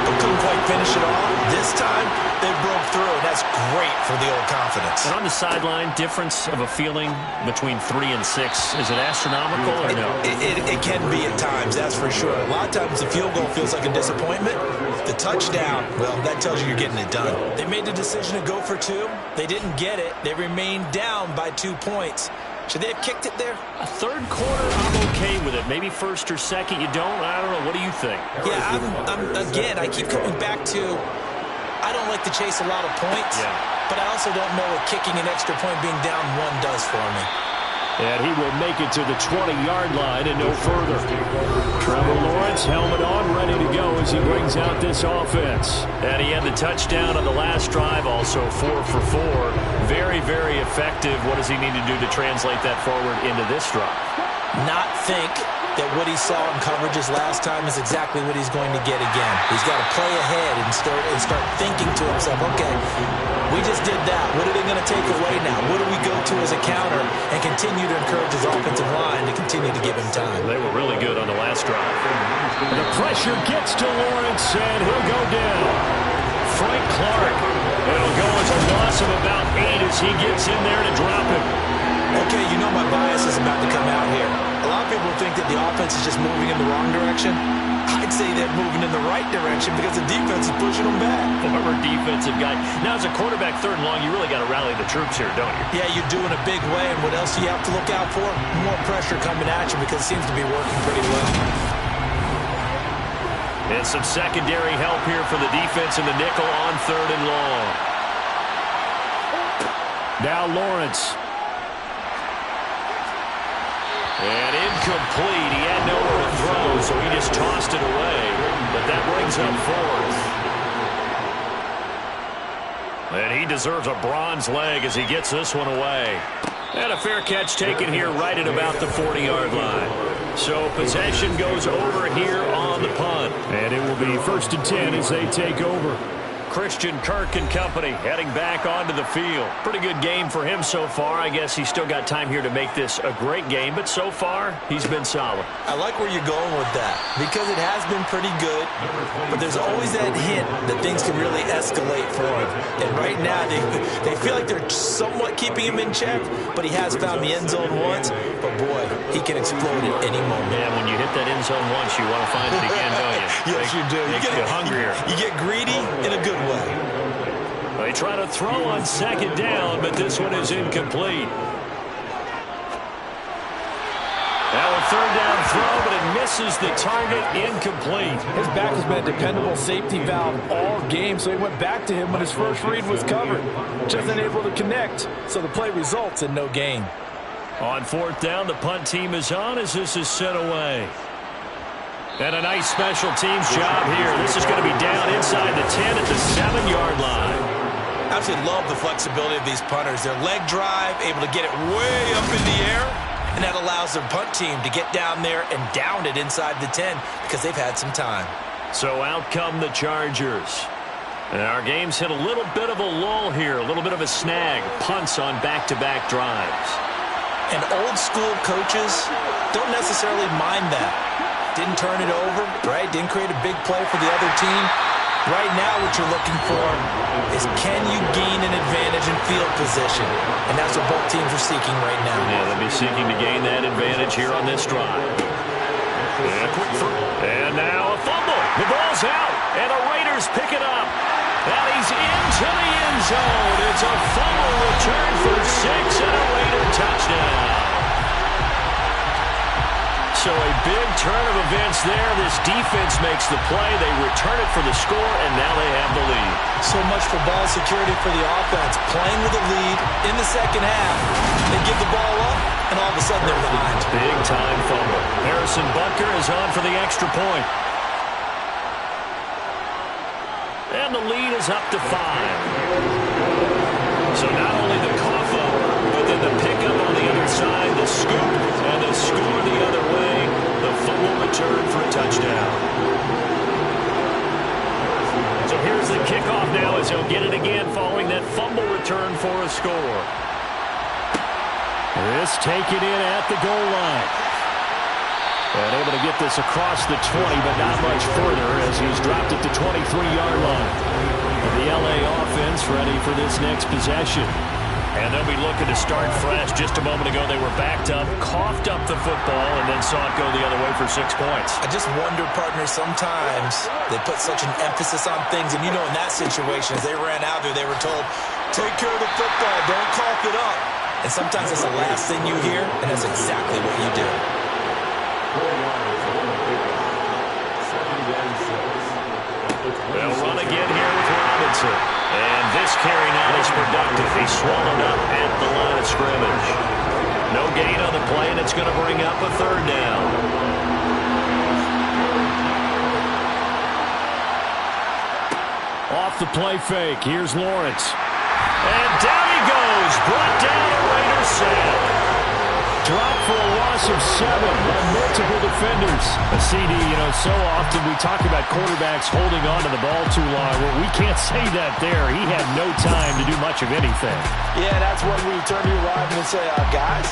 but couldn't quite finish it off. This time, they broke through, and that's great for the old confidence. And on the sideline, difference of a feeling between 3 and 6, is it astronomical or no? It can be at times, that's for sure. A lot of times the field goal feels like a disappointment. The touchdown, well, that tells you you're getting it done. They made the decision to go for 2. They didn't get it. They remained down by 2 points. Should they have kicked it there? A 3rd quarter, I'm okay with it. Maybe 1st or 2nd, you don't? I don't know. What do you think? Yeah, again, I keep coming back to, I don't like to chase a lot of points, but I also don't know what kicking an extra point being down 1 does for me. And he will make it to the 20-yard line and no further. Trevor Lawrence, helmet on, ready to go as he brings out this offense. And he had the touchdown on the last drive, also 4 for 4. Very, very effective. What does he need to do to translate that forward into this drive? Not think that what he saw in coverages last time is exactly what he's going to get again. He's got to play ahead and start thinking to himself, okay, we just did that. What are they going to take away now? What do we go to as a counter? And continue to encourage his offensive line to continue to give him time. They were really good on the last drive. The pressure gets to Lawrence, and he'll go down. Frank Clark. It'll go as a loss of about 8 as he gets in there to drop him. Okay, you know my bias is about to come out here. A lot of people think that the offense is just moving in the wrong direction. I'd say they're moving in the right direction because the defense is pushing them back. Former defensive guy. Now, as a quarterback, 3rd and long, you really got to rally the troops here, don't you? Yeah, you do in a big way. And what else do you have to look out for? More pressure coming at you because it seems to be working pretty well. And some secondary help here for the defense in the nickel on 3rd and long. Now Lawrence. And incomplete. He had nowhere to throw, so he just tossed it away. But that brings up 4th. And he deserves a bronze leg as he gets this one away. And a fair catch taken here right at about the 40-yard line. So possession goes over here on the punt. And it will be 1st and 10 as they take over. Christian Kirk and company heading back onto the field. Pretty good game for him so far. I guess he's still got time here to make this a great game, but so far, he's been solid. I like where you're going with that because it has been pretty good, but there's always that hint that things can really escalate for him. And right now, they feel like they're somewhat keeping him in check, but he has found the end zone once. But, boy, he can explode at any moment. Yeah, when you hit that end zone once, you want to find it again, don't you? Yes, you do. Makes you hungrier. You get greedy in a good way. They try to throw on 2nd down, but this one is incomplete. Now a 3rd down throw, but it misses the target, incomplete. His back has been a dependable safety valve all game, so he went back to him when his first read was covered. Just unable to connect, so the play results in no gain. On 4th down, the punt team is on as this is sent away. And a nice special teams job here. This is going to be down inside the 10 at the 7-yard line. I absolutely love the flexibility of these punters. Their leg drive, able to get it way up in the air, and that allows their punt team to get down there and down it inside the 10 because they've had some time. So out come the Chargers. And our game's hit a little bit of a lull here, a little bit of a snag. Punts on back-to-back drives. And old-school coaches don't necessarily mind that. Didn't turn it over, right? Didn't create a big play for the other team. Right now what you're looking for is can you gain an advantage in field position? And that's what both teams are seeking right now. Yeah, they'll be seeking to gain that advantage here on this drive. And a quick throw. And now a fumble. The ball's out, and the Raiders pick it up. And he's into the end zone. It's a fumble return for 6 and a Raider touchdown. So a big turn of events there. This defense makes the play. They return it for the score, and now they have the lead. So much for ball security for the offense. Playing with a lead in the second half. They give the ball up, and all of a sudden they're behind. Big-time fumble. Harrison Butker is on for the extra point. And the lead is up to 5. So not only the cough up, but then the pickup on the other side, the scoop, and the score the other way. The fumble return for a touchdown. So here's the kickoff now as he'll get it again following that fumble return for a score. This taken in at the goal line. And able to get this across the 20, but not much further as he's dropped it to 23-yard line. The LA offense ready for this next possession. And they'll be looking to start fresh. Just a moment ago, they were backed up, coughed up the football, and then saw it go the other way for 6 points. I just wonder, partner, sometimes they put such an emphasis on things. And, you know, in that situation, as they ran out there, they were told, take care of the football, don't cough it up. And sometimes that's the last thing you hear, and that's exactly what you do. They'll run again here with Robinson. And this carry now is productive. He's swallowed up at the line of scrimmage. No gain on the play, and it's going to bring up a 3rd down. Off the play fake. Here's Lawrence. And down he goes. Brought down a Raiders sack. Dropped for a loss of 7 by multiple defenders. A CD, you know, so often we talk about quarterbacks holding on to the ball too long. Well, we can't say that there. He had no time to do much of anything. Yeah, that's when we turn to your lineman and say, guys,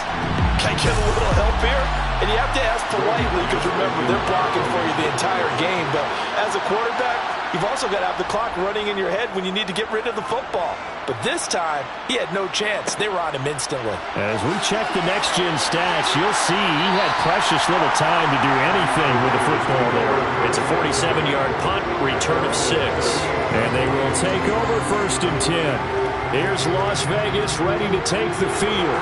can I get a little help here? And you have to ask politely because, remember, they're blocking for you the entire game. But as a quarterback, you've also got to have the clock running in your head when you need to get rid of the football. But this time, he had no chance. They were on him instantly. As we check the next-gen stats, you'll see he had precious little time to do anything with the football there. It's a 47-yard punt, return of 6. And they will take over 1st and 10. Here's Las Vegas ready to take the field.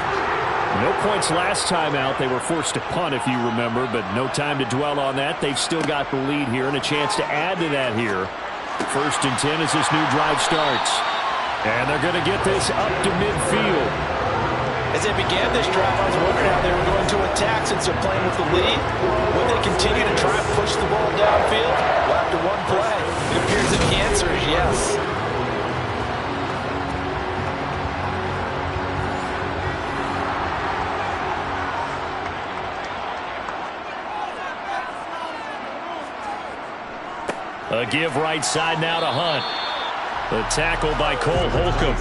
No points last time out. They were forced to punt, if you remember, but no time to dwell on that. They've still got the lead here and a chance to add to that here. 1st and 10 as this new drive starts. And they're going to get this up to midfield. As they began this drive, I was wondering how they were going to attack since they're playing with the lead. Would they continue to try and push the ball downfield? Well, after one play, it appears that the answer is yes. A give right side now to Hunt. The tackle by Cole Holcomb.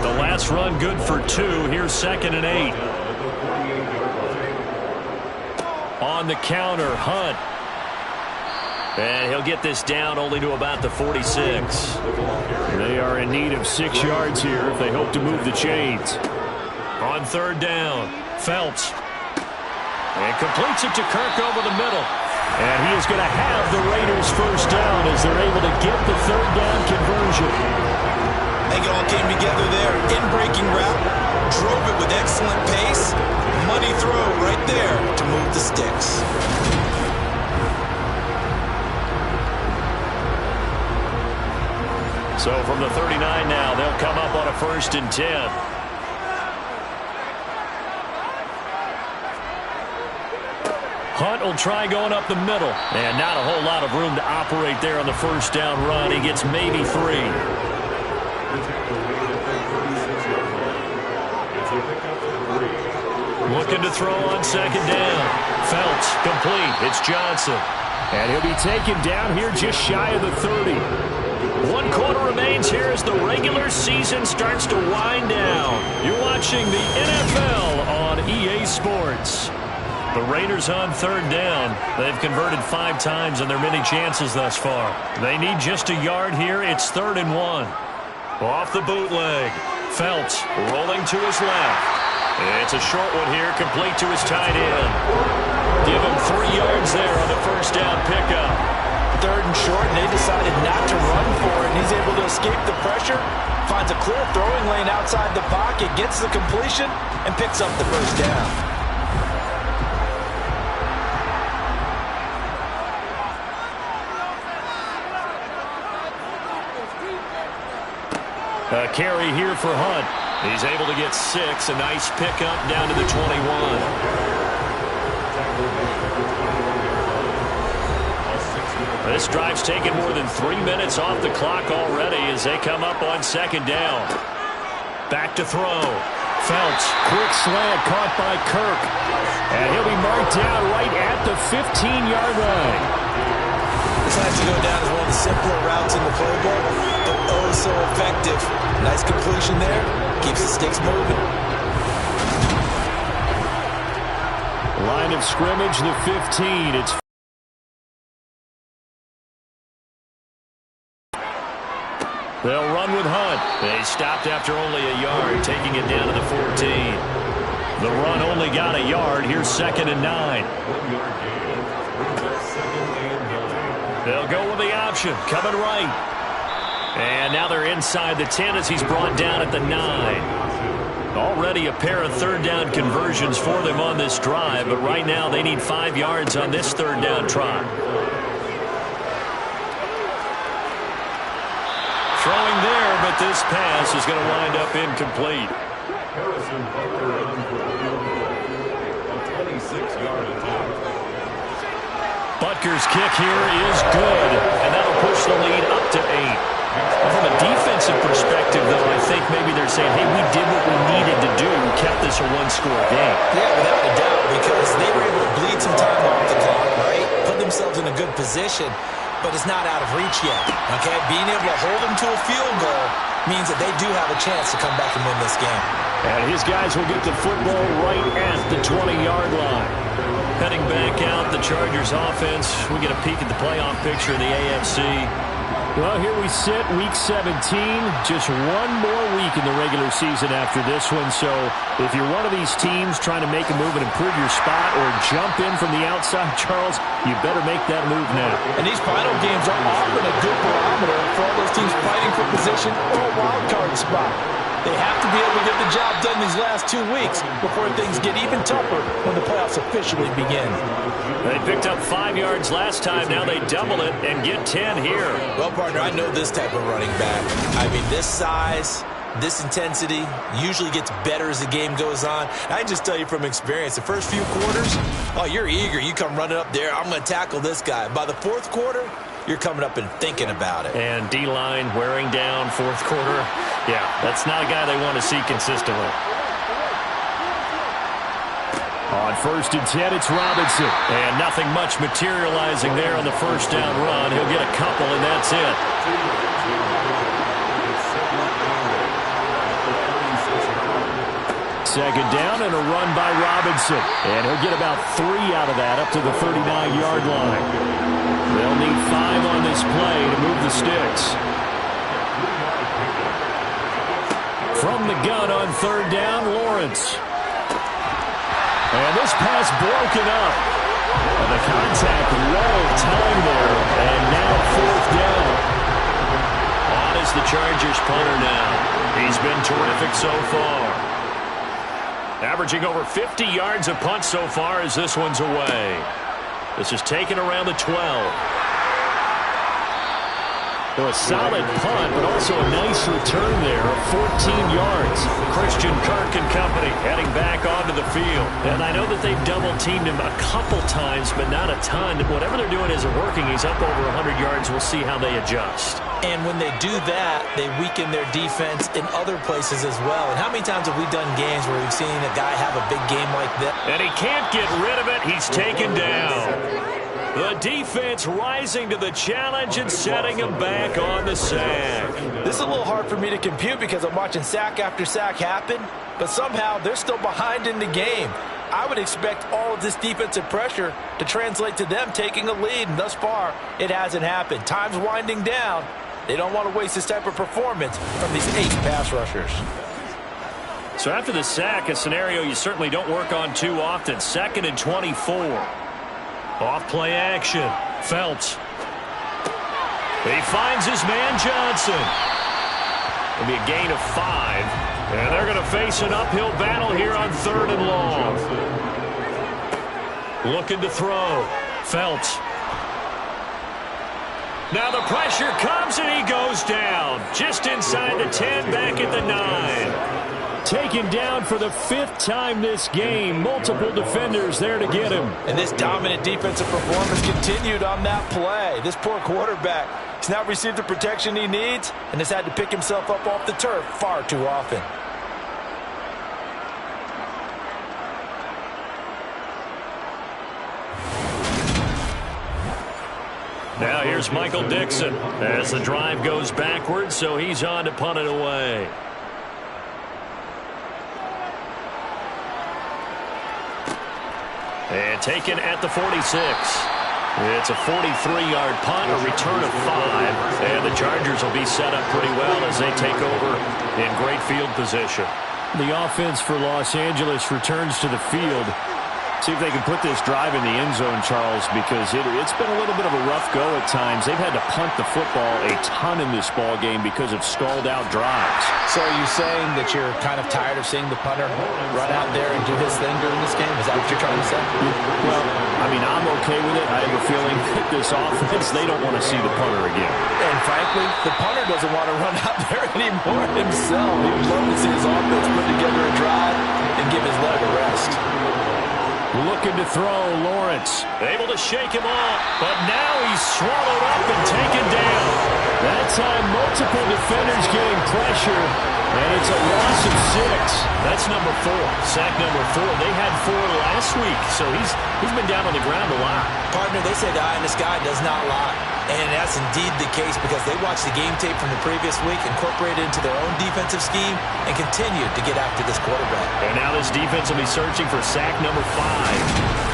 The last run good for 2. Here's 2nd and 8. On the counter, Hunt. And he'll get this down only to about the 46. They are in need of 6 yards here if they hope to move the chains. On 3rd down, Phelps. And completes it to Kirk over the middle. And he is going to have the Raiders 1st down as they're able to get the 3rd down conversion. I think it all came together there. In-breaking route, drove it with excellent pace. Money throw right there to move the sticks. So from the 39 now, they'll come up on a 1st and 10. Hunt will try going up the middle. And not a whole lot of room to operate there on the 1st down run. He gets maybe 3. Looking to throw on 2nd down. Phelps complete. It's Johnson. And he'll be taken down here just shy of the 30. 1 quarter remains here as the regular season starts to wind down. You're watching the NFL on EA Sports. The Raiders on 3rd down. They've converted 5 times on their many chances thus far. They need just a yard here. It's 3rd and 1. Off the bootleg. Phelps rolling to his left. It's a short one here, complete to his tight end. Give him 3 yards there on the 1st down pickup. 3rd and short, and they decided not to run for it. He's able to escape the pressure, finds a clear throwing lane outside the pocket, gets the completion, and picks up the 1st down. A carry here for Hunt. He's able to get 6. A nice pickup down to the 21. This drive's taken more than 3 minutes off the clock already as they come up on 2nd down. Back to throw. Phelps. Quick slant caught by Kirk. And he'll be marked down right at the 15-yard line. This has to go down as one of the simpler routes in the playbook, but oh so effective. Nice completion there. Keeps the sticks moving. Line of scrimmage, the 15. It's they'll run with Hunt. They stopped after only a yard, taking it down to the 14. The run only got a yard. Here's 2nd and 9. They'll go with the option, coming right. And now they're inside the 10 as he's brought down at the 9. Already a pair of 3rd down conversions for them on this drive, but right now they need 5 yards on this 3rd down try. Throwing there, but this pass is going to wind up incomplete. Harrison Butker on for a 26-yard attempt. Butker's kick here is good, and that'll push the lead up to 8. From a defensive perspective, though, I think maybe they're saying, hey, we did what we needed to do. We kept this a 1-score game. Yeah, without a doubt, because they were able to bleed some time off the clock, right? Put themselves in a good position, but it's not out of reach yet, okay? Being able to hold them to a field goal means that they do have a chance to come back and win this game. And his guys will get the football right at the 20-yard line. Heading back out, the Chargers offense. We get a peek at the playoff picture of the AFC. Well, here we sit, Week 17. Just one more week in the regular season after this one. So if you're one of these teams trying to make a move and improve your spot or jump in from the outside, Charles, you better make that move now. And these final games are often a good barometer for all those teams fighting for position or a wild card spot. They have to be able to get the job done these last 2 weeks before things get even tougher when the playoffs officially begin. They picked up 5 yards last time. Now they double it and get 10 here. Well, partner, I know this type of running back. I mean, this size, this intensity usually gets better as the game goes on. I just tell you from experience, the first few quarters, oh, you're eager. You come running up there. I'm going to tackle this guy. By the fourth quarter, you're coming up and thinking about it. And D-line wearing down fourth quarter. Yeah, that's not a guy they want to see consistently. On 1st and 10, it's Robinson. And nothing much materializing there on the first down run. He'll get a couple, and that's it. Second down and a run by Robinson. And he'll get about 3 out of that up to the 39-yard line. They'll need 5 on this play to move the sticks. From the gun on 3rd down, Lawrence. And this pass broken up. And the contact well timed there. And now 4th down. On is the Chargers punter now. He's been terrific so far. Averaging over 50 yards a punt so far as this one's away. This is taken around the 12. So a solid punt, but also a nice return there of 14 yards. Christian Kirk and company heading back onto the field. And I know that they've double-teamed him a couple times, but not a ton. Whatever they're doing isn't working. He's up over 100 yards. We'll see how they adjust. And when they do that, they weaken their defense in other places as well. And how many times have we done games where we've seen a guy have a big game like that? And he can't get rid of it. He's taken down. The defense rising to the challenge and setting him back on the sack. This is a little hard for me to compute because I'm watching sack after sack happen, but somehow they're still behind in the game. I would expect all of this defensive pressure to translate to them taking a lead, and thus far, it hasn't happened. Time's winding down. They don't want to waste this type of performance from these 8 pass rushers. So after the sack, a scenario you certainly don't work on too often. 2nd and 24. Off play action. Phelps. He finds his man Johnson. It'll be a gain of 5. And they're going to face an uphill battle here on 3rd and long. Looking to throw. Phelps. Now the pressure comes and he goes down. Just inside the 10, back at the 9. Taken down for the 5th time this game. Multiple defenders there to get him. And this dominant defensive performance continued on that play. This poor quarterback has not received the protection he needs and has had to pick himself up off the turf far too often. Now here's Michael Dixon as the drive goes backwards, so he's on to punt it away. And taken at the 46. It's a 43-yard punt, a return of 5. And the Chargers will be set up pretty well as they take over in great field position. The offense for Los Angeles returns to the field. See if they can put this drive in the end zone, Charles, because it's been a little bit of a rough go at times. They've had to punt the football a ton in this ball game because of stalled-out drives. So are you saying that you're kind of tired of seeing the punter run out there and do his thing during this game? Is that what you're trying to say? Well, I mean, I'm okay with it. I have a feeling that this offense, they don't want to see the punter again. And frankly, the punter doesn't want to run out there anymore himself. He would love to see his offense put together a drive and give his leg a rest. Looking to throw, Lawrence. Able to shake him off, but now he's swallowed up and taken down. That time, multiple defenders getting pressure, and it's a loss of 6. That's number 4, sack number 4. They had 4 last week, so he's been down on the ground a lot. Partner, they say the eye in the sky does not lie. And that's indeed the case because they watched the game tape from the previous week, incorporated it into their own defensive scheme, and continued to get after this quarterback. And now this defense will be searching for sack number 5.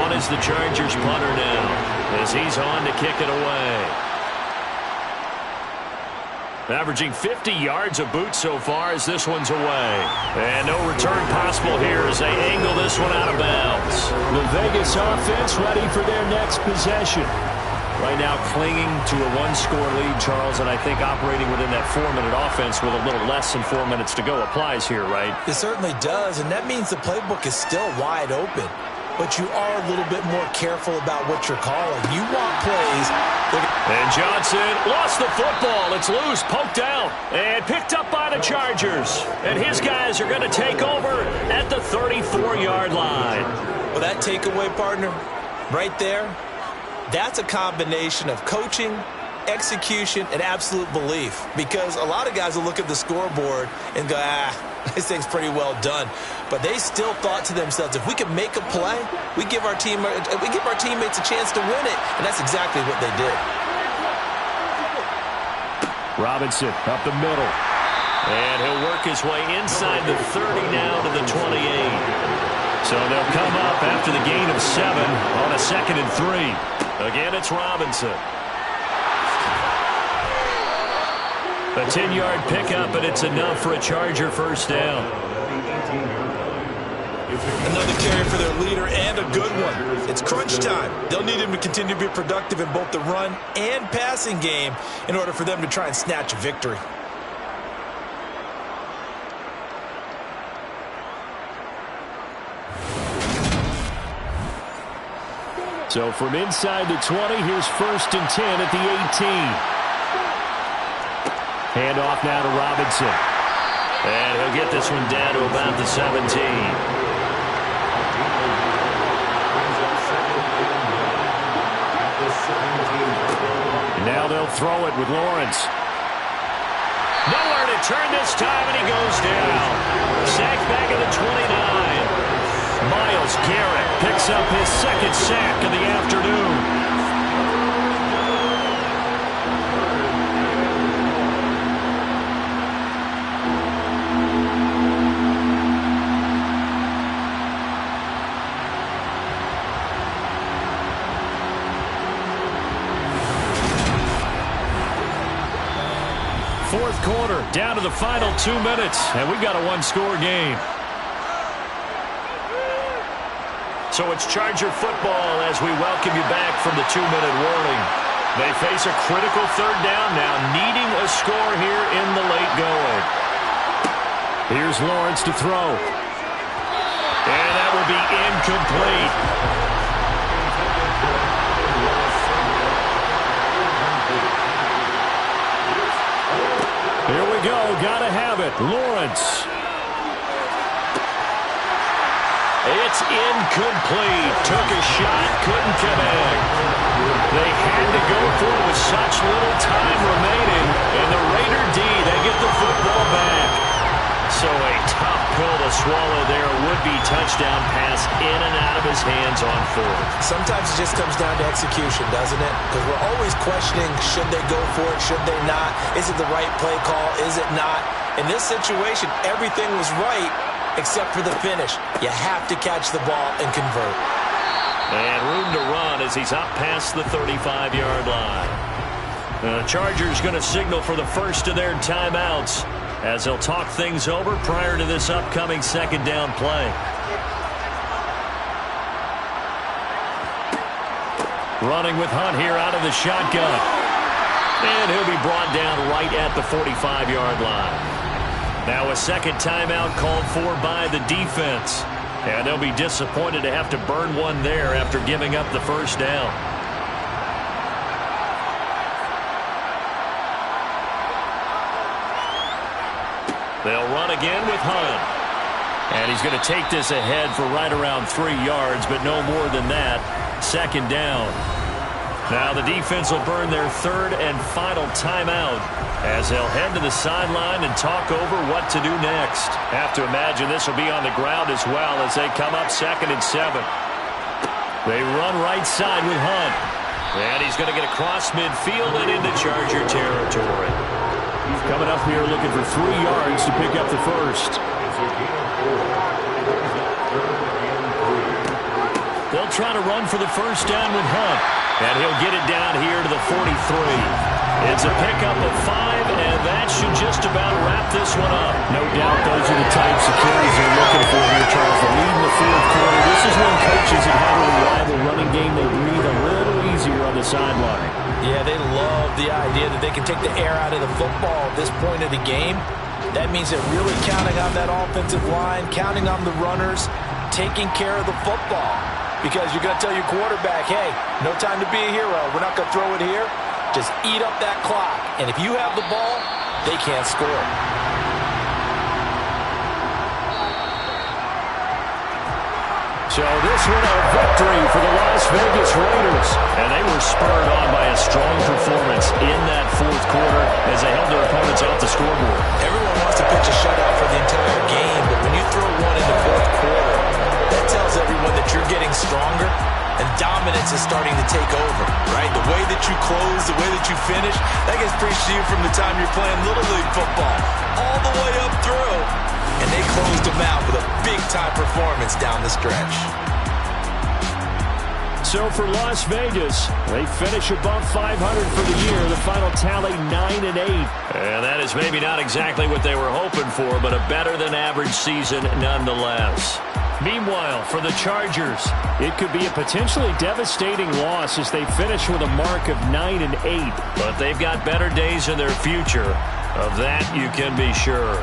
On is the Chargers punter now. as he's on to kick it away. Averaging 50 yards a boot so far as this one's away. And no return possible here as they angle this one out of bounds. The Vegas offense ready for their next possession. Right now clinging to a one-score lead, Charles, and I think operating within that 4-minute offense with a little less than 4 minutes to go applies here, right? It certainly does, and that means the playbook is still wide open. But you are a little bit more careful about what you're calling. You want plays. And Johnson lost the football. It's loose, poked out, and picked up by the Chargers. And his guys are going to take over at the 34-yard line. Well, that takeaway, partner, right there, that's a combination of coaching, execution, and absolute belief. Because a lot of guys will look at the scoreboard and go, this thing's pretty well done. But they still thought to themselves, if we can make a play, we give our teammates a chance to win it. And that's exactly what they did. Robinson up the middle. And he'll work his way inside the 30 now to the 28. So they'll come up after the gain of 7 on a 2nd and 3. Again, it's Robinson. A 10-yard pickup, and it's enough for a Charger first down. Another carry for their leader, and a good one. It's crunch time. They'll need him to continue to be productive in both the run and passing game in order for them to try and snatch a victory. So from inside the 20, here's 1st and 10 at the 18. Handoff now to Robinson. And he'll get this one down to about the 17. And now they'll throw it with Lawrence. Nowhere to turn this time, and he goes down. Sacked back at the 29. Myles Garrett picks up his 2nd sack of the afternoon. Fourth quarter, down to the final 2 minutes, and we've got a one-score game. So it's Charger football as we welcome you back from the 2-minute warning. They face a critical 3rd down now, needing a score here in the late going. Here's Lawrence to throw. And that will be incomplete. Here we go. Gotta have it. Lawrence. It's incomplete. Took a shot, couldn't connect. They had to go for it with such little time remaining. And the Raider D, they get the football back. So a tough pill to swallow there. Would-be touchdown pass in and out of his hands on 4th. Sometimes it just comes down to execution, doesn't it? Because we're always questioning, should they go for it, should they not? Is it the right play call, is it not? In this situation, everything was right except for the finish. You have to catch the ball and convert. And room to run as he's up past the 35-yard line. The Chargers going to signal for the first of their timeouts as they'll talk things over prior to this upcoming 2nd down play. Running with Hunt here out of the shotgun. And he'll be brought down right at the 45-yard line. Now a 2nd timeout called for by the defense. And they'll be disappointed to have to burn one there after giving up the first down. They'll run again with Hunt. And he's going to take this ahead for right around 3 yards, but no more than that. 2nd down. Now the defense will burn their 3rd and final timeout as they'll head to the sideline and talk over what to do next. Have to imagine this will be on the ground as well as they come up 2nd and 7. They run right side with Hunt. And he's going to get across midfield and into Charger territory. Coming up here looking for 3 yards to pick up the first. They'll try to run for the first down with Hunt. And he'll get it down here to the 43. It's a pickup of 5, and that should just about wrap this one up. No doubt those are the types of carries they're looking for here, Charles. The lead in the fourth quarter. This is when coaches that have a reliable running game, they breathe a little easier on the sideline. Yeah, they love the idea that they can take the air out of the football at this point of the game. That means they're really counting on that offensive line, counting on the runners, taking care of the football. Because you're going to tell your quarterback, hey, no time to be a hero. We're not going to throw it here. Just eat up that clock. And if you have the ball, they can't score. So this one a victory for the Las Vegas Raiders. And they were spurred on by a strong performance in that fourth quarter as they held their opponents off the scoreboard. Everyone wants to pitch a shutout for the entire game, but when you throw one in the fourth quarter, that tells everyone that you're getting stronger and dominance is starting to take over, right? The way that you close, the way that you finish, that gets preached to you from the time you're playing Little League football all the way up through. And they closed them out with a big-time performance down the stretch. So for Las Vegas, they finish above 500 for the year. The final tally 9-8. And that is maybe not exactly what they were hoping for, but a better-than-average season nonetheless. Meanwhile, for the Chargers, it could be a potentially devastating loss as they finish with a mark of 9-8. But they've got better days in their future. Of that, you can be sure.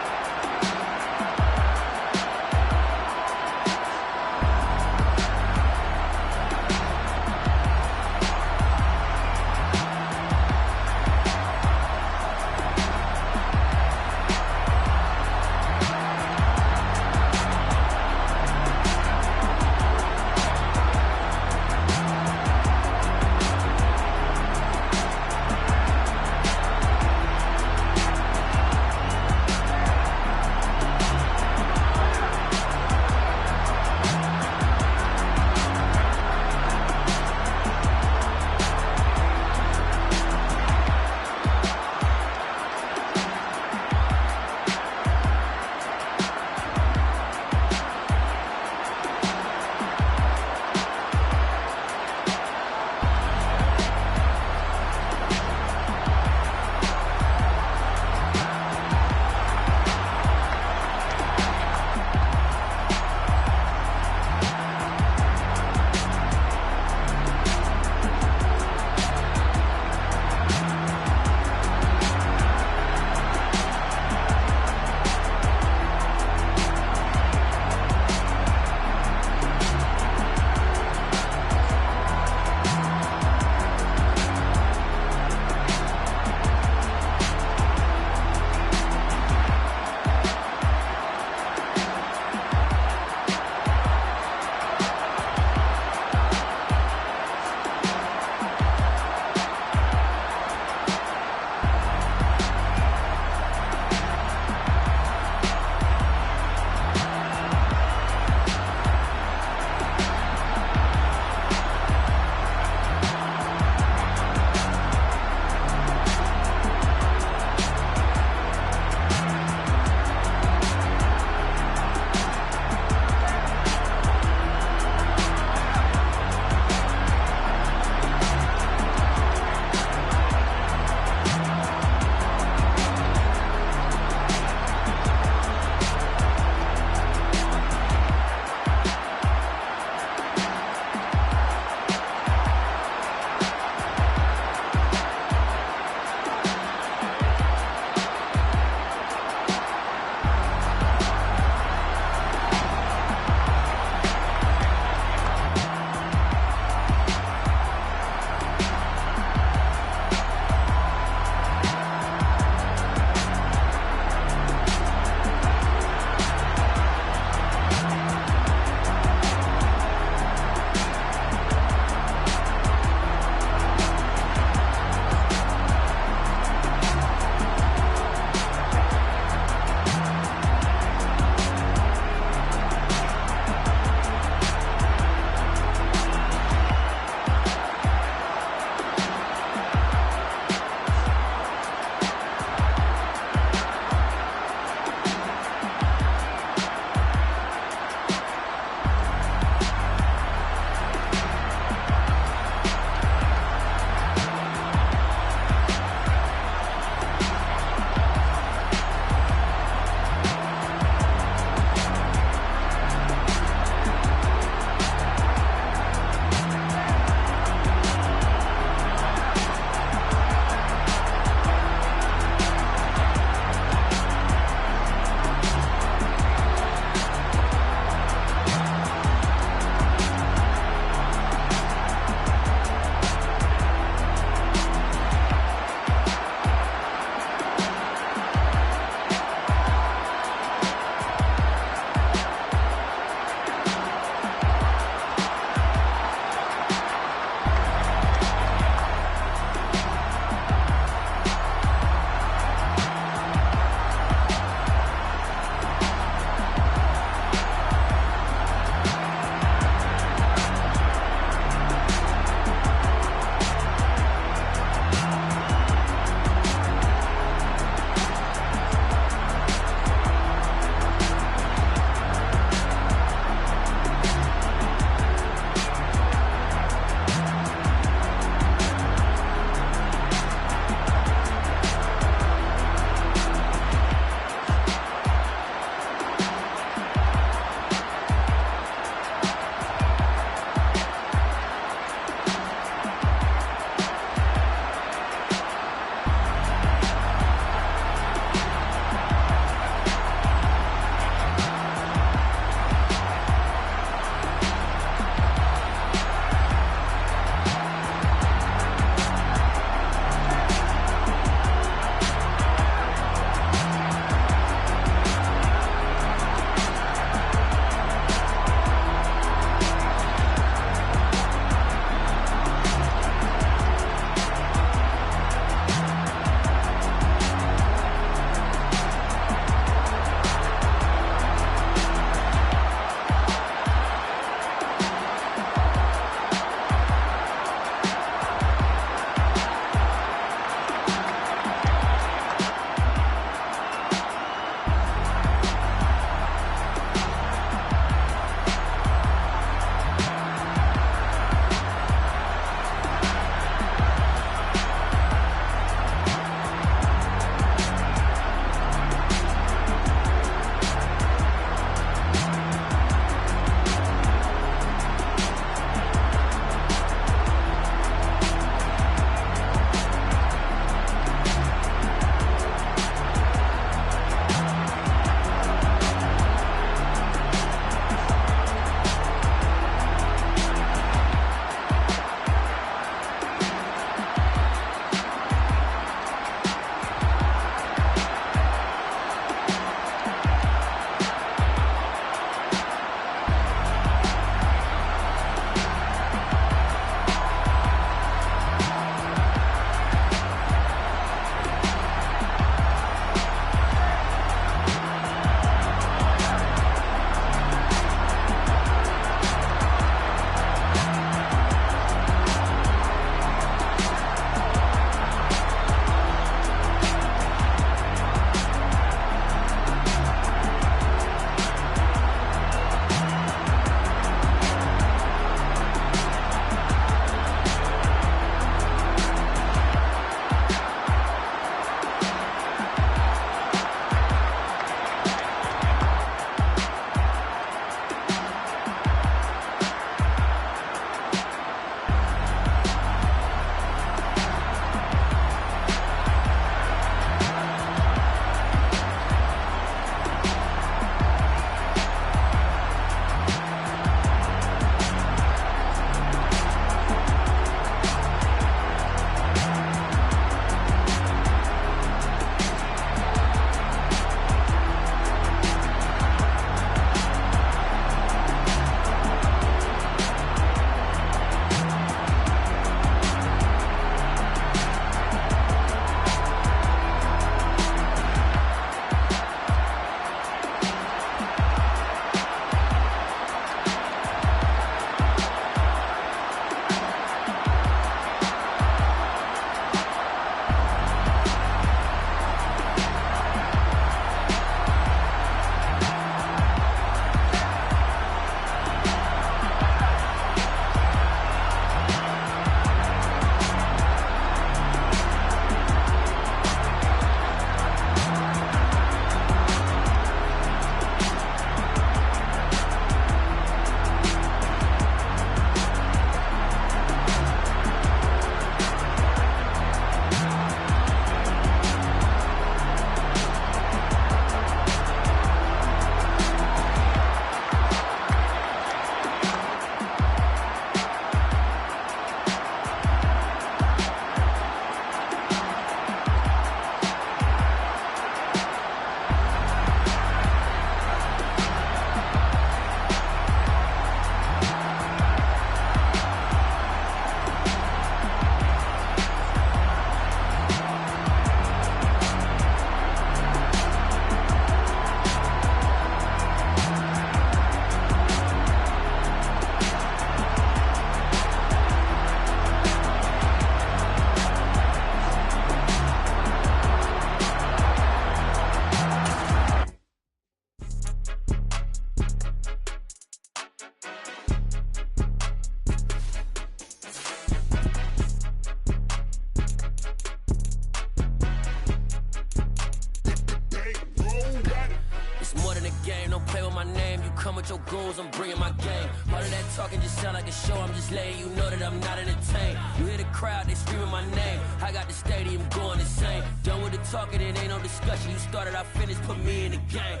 game, don't play with my name. You come with your goons, I'm bringing my game. All of that talking just sound like a show, I'm just letting you know that I'm not entertained. You hear the crowd, they screaming my name. I got the stadium going insane. Done with the talking, it ain't no discussion. You started, I finished, put me in the game.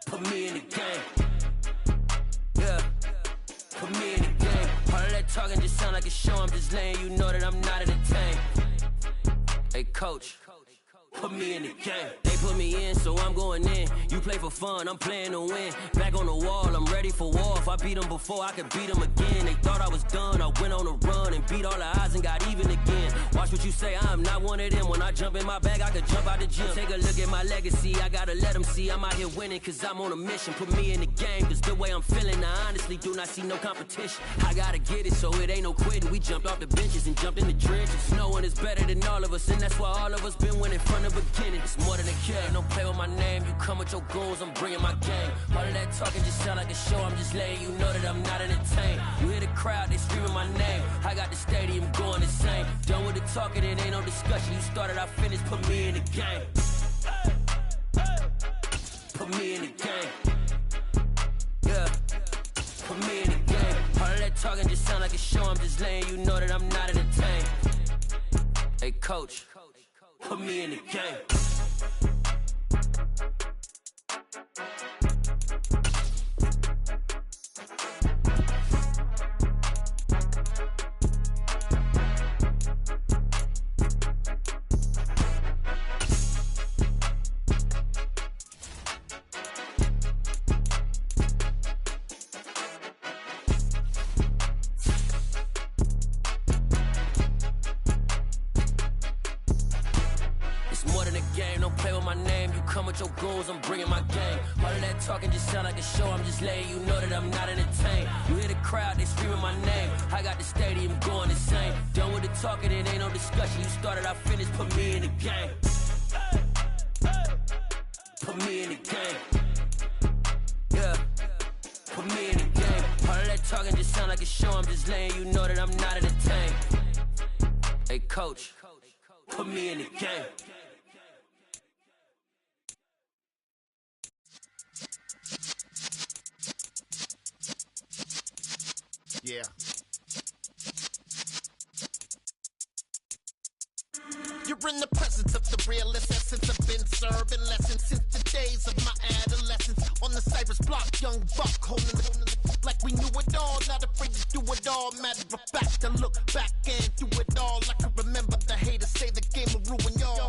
Put me in the game. Yeah, put me in the game. All of that talking just sound like a show, I'm just letting you know that I'm not entertained. Hey, coach. Put me in the game. They put me in, so I'm going in. You play for fun, I'm playing to win. Back on the wall, I'm ready for war. If I beat them before, I could beat them again. They thought I was done, I went on a run and beat all the odds and got even again. Watch what you say, I'm not one of them. When I jump in my bag, I could jump out the gym. Take a look at my legacy, I gotta let them see I'm out here winning, cause I'm on a mission. Put me in the game, cause the way I'm feeling, I honestly do not see no competition. I gotta get it, so it ain't no quitting. We jumped off the benches and jumped in the trenches. No one is better than all of us, and that's why all of us been winning from the beginning. It's more than a game, don't play with my name. You come with your goons, I'm bringing my game. All of that talking just sound like a show, I'm just letting you know that I'm not entertained. You hear the crowd, they screaming my name. I got the stadium going insane. Done with the talking, it ain't no discussion. You started, I finished, put me in the game. Put me in the game. Yeah, put me in the game. All of that talking just sound like a show, I'm just letting you know that I'm not entertained. Hey, coach. Put me in the game. Your goals, I'm bringing my game. All of that talking just sound like a show, I'm just letting you know that I'm not entertained. You hear the crowd, they screaming my name. I got the stadium going insane. Done with the talking, it ain't no discussion. You started, I finished, put me in the game. Put me in the game. Yeah, put me in the game. All of that talking just sound like a show, I'm just letting you know that I'm not entertained. Hey, coach, put me in the game. Yeah. You're in the presence of the realest essence. I've been serving lessons since the days of my adolescence. On the Cyrus block, young buck holding the like we knew it all. Not afraid to do it all. Matter of fact, to look back and do it all. I can remember the haters say the game will ruin y'all.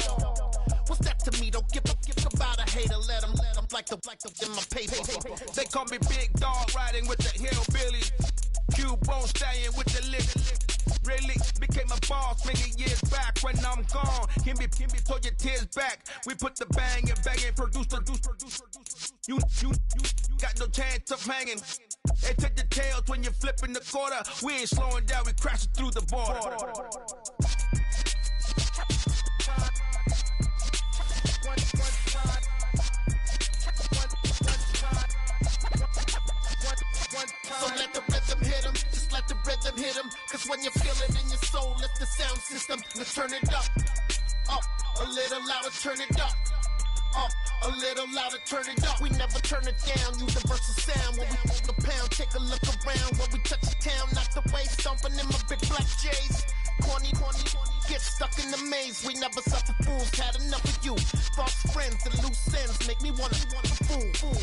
What's that to me? Don't give about a hater. Let them like the in my paper. They call me Big Dog, riding with the hillbilly. Cubone staying with the lick. Really became a boss many years back. When I'm gone, can be pull your tears back. We put the bang and produce. You got no chance of hanging. They take the tails when you're flipping the quarter. We ain't slowing down, we crashing through the border. So let the rhythm hit 'em, just let the rhythm hit 'em. Cause when you feel it in your soul, lift the sound system. Let's turn it up, a little louder, turn it up, a little louder, turn it up. We never turn it down, universal sound. When we move the pound, take a look around. When we touch the town, knock the way, stomping in my big black J's. Corny, get stuck in the maze. We never suffer fools, had enough of you. False friends and loose ends make me wanna fool.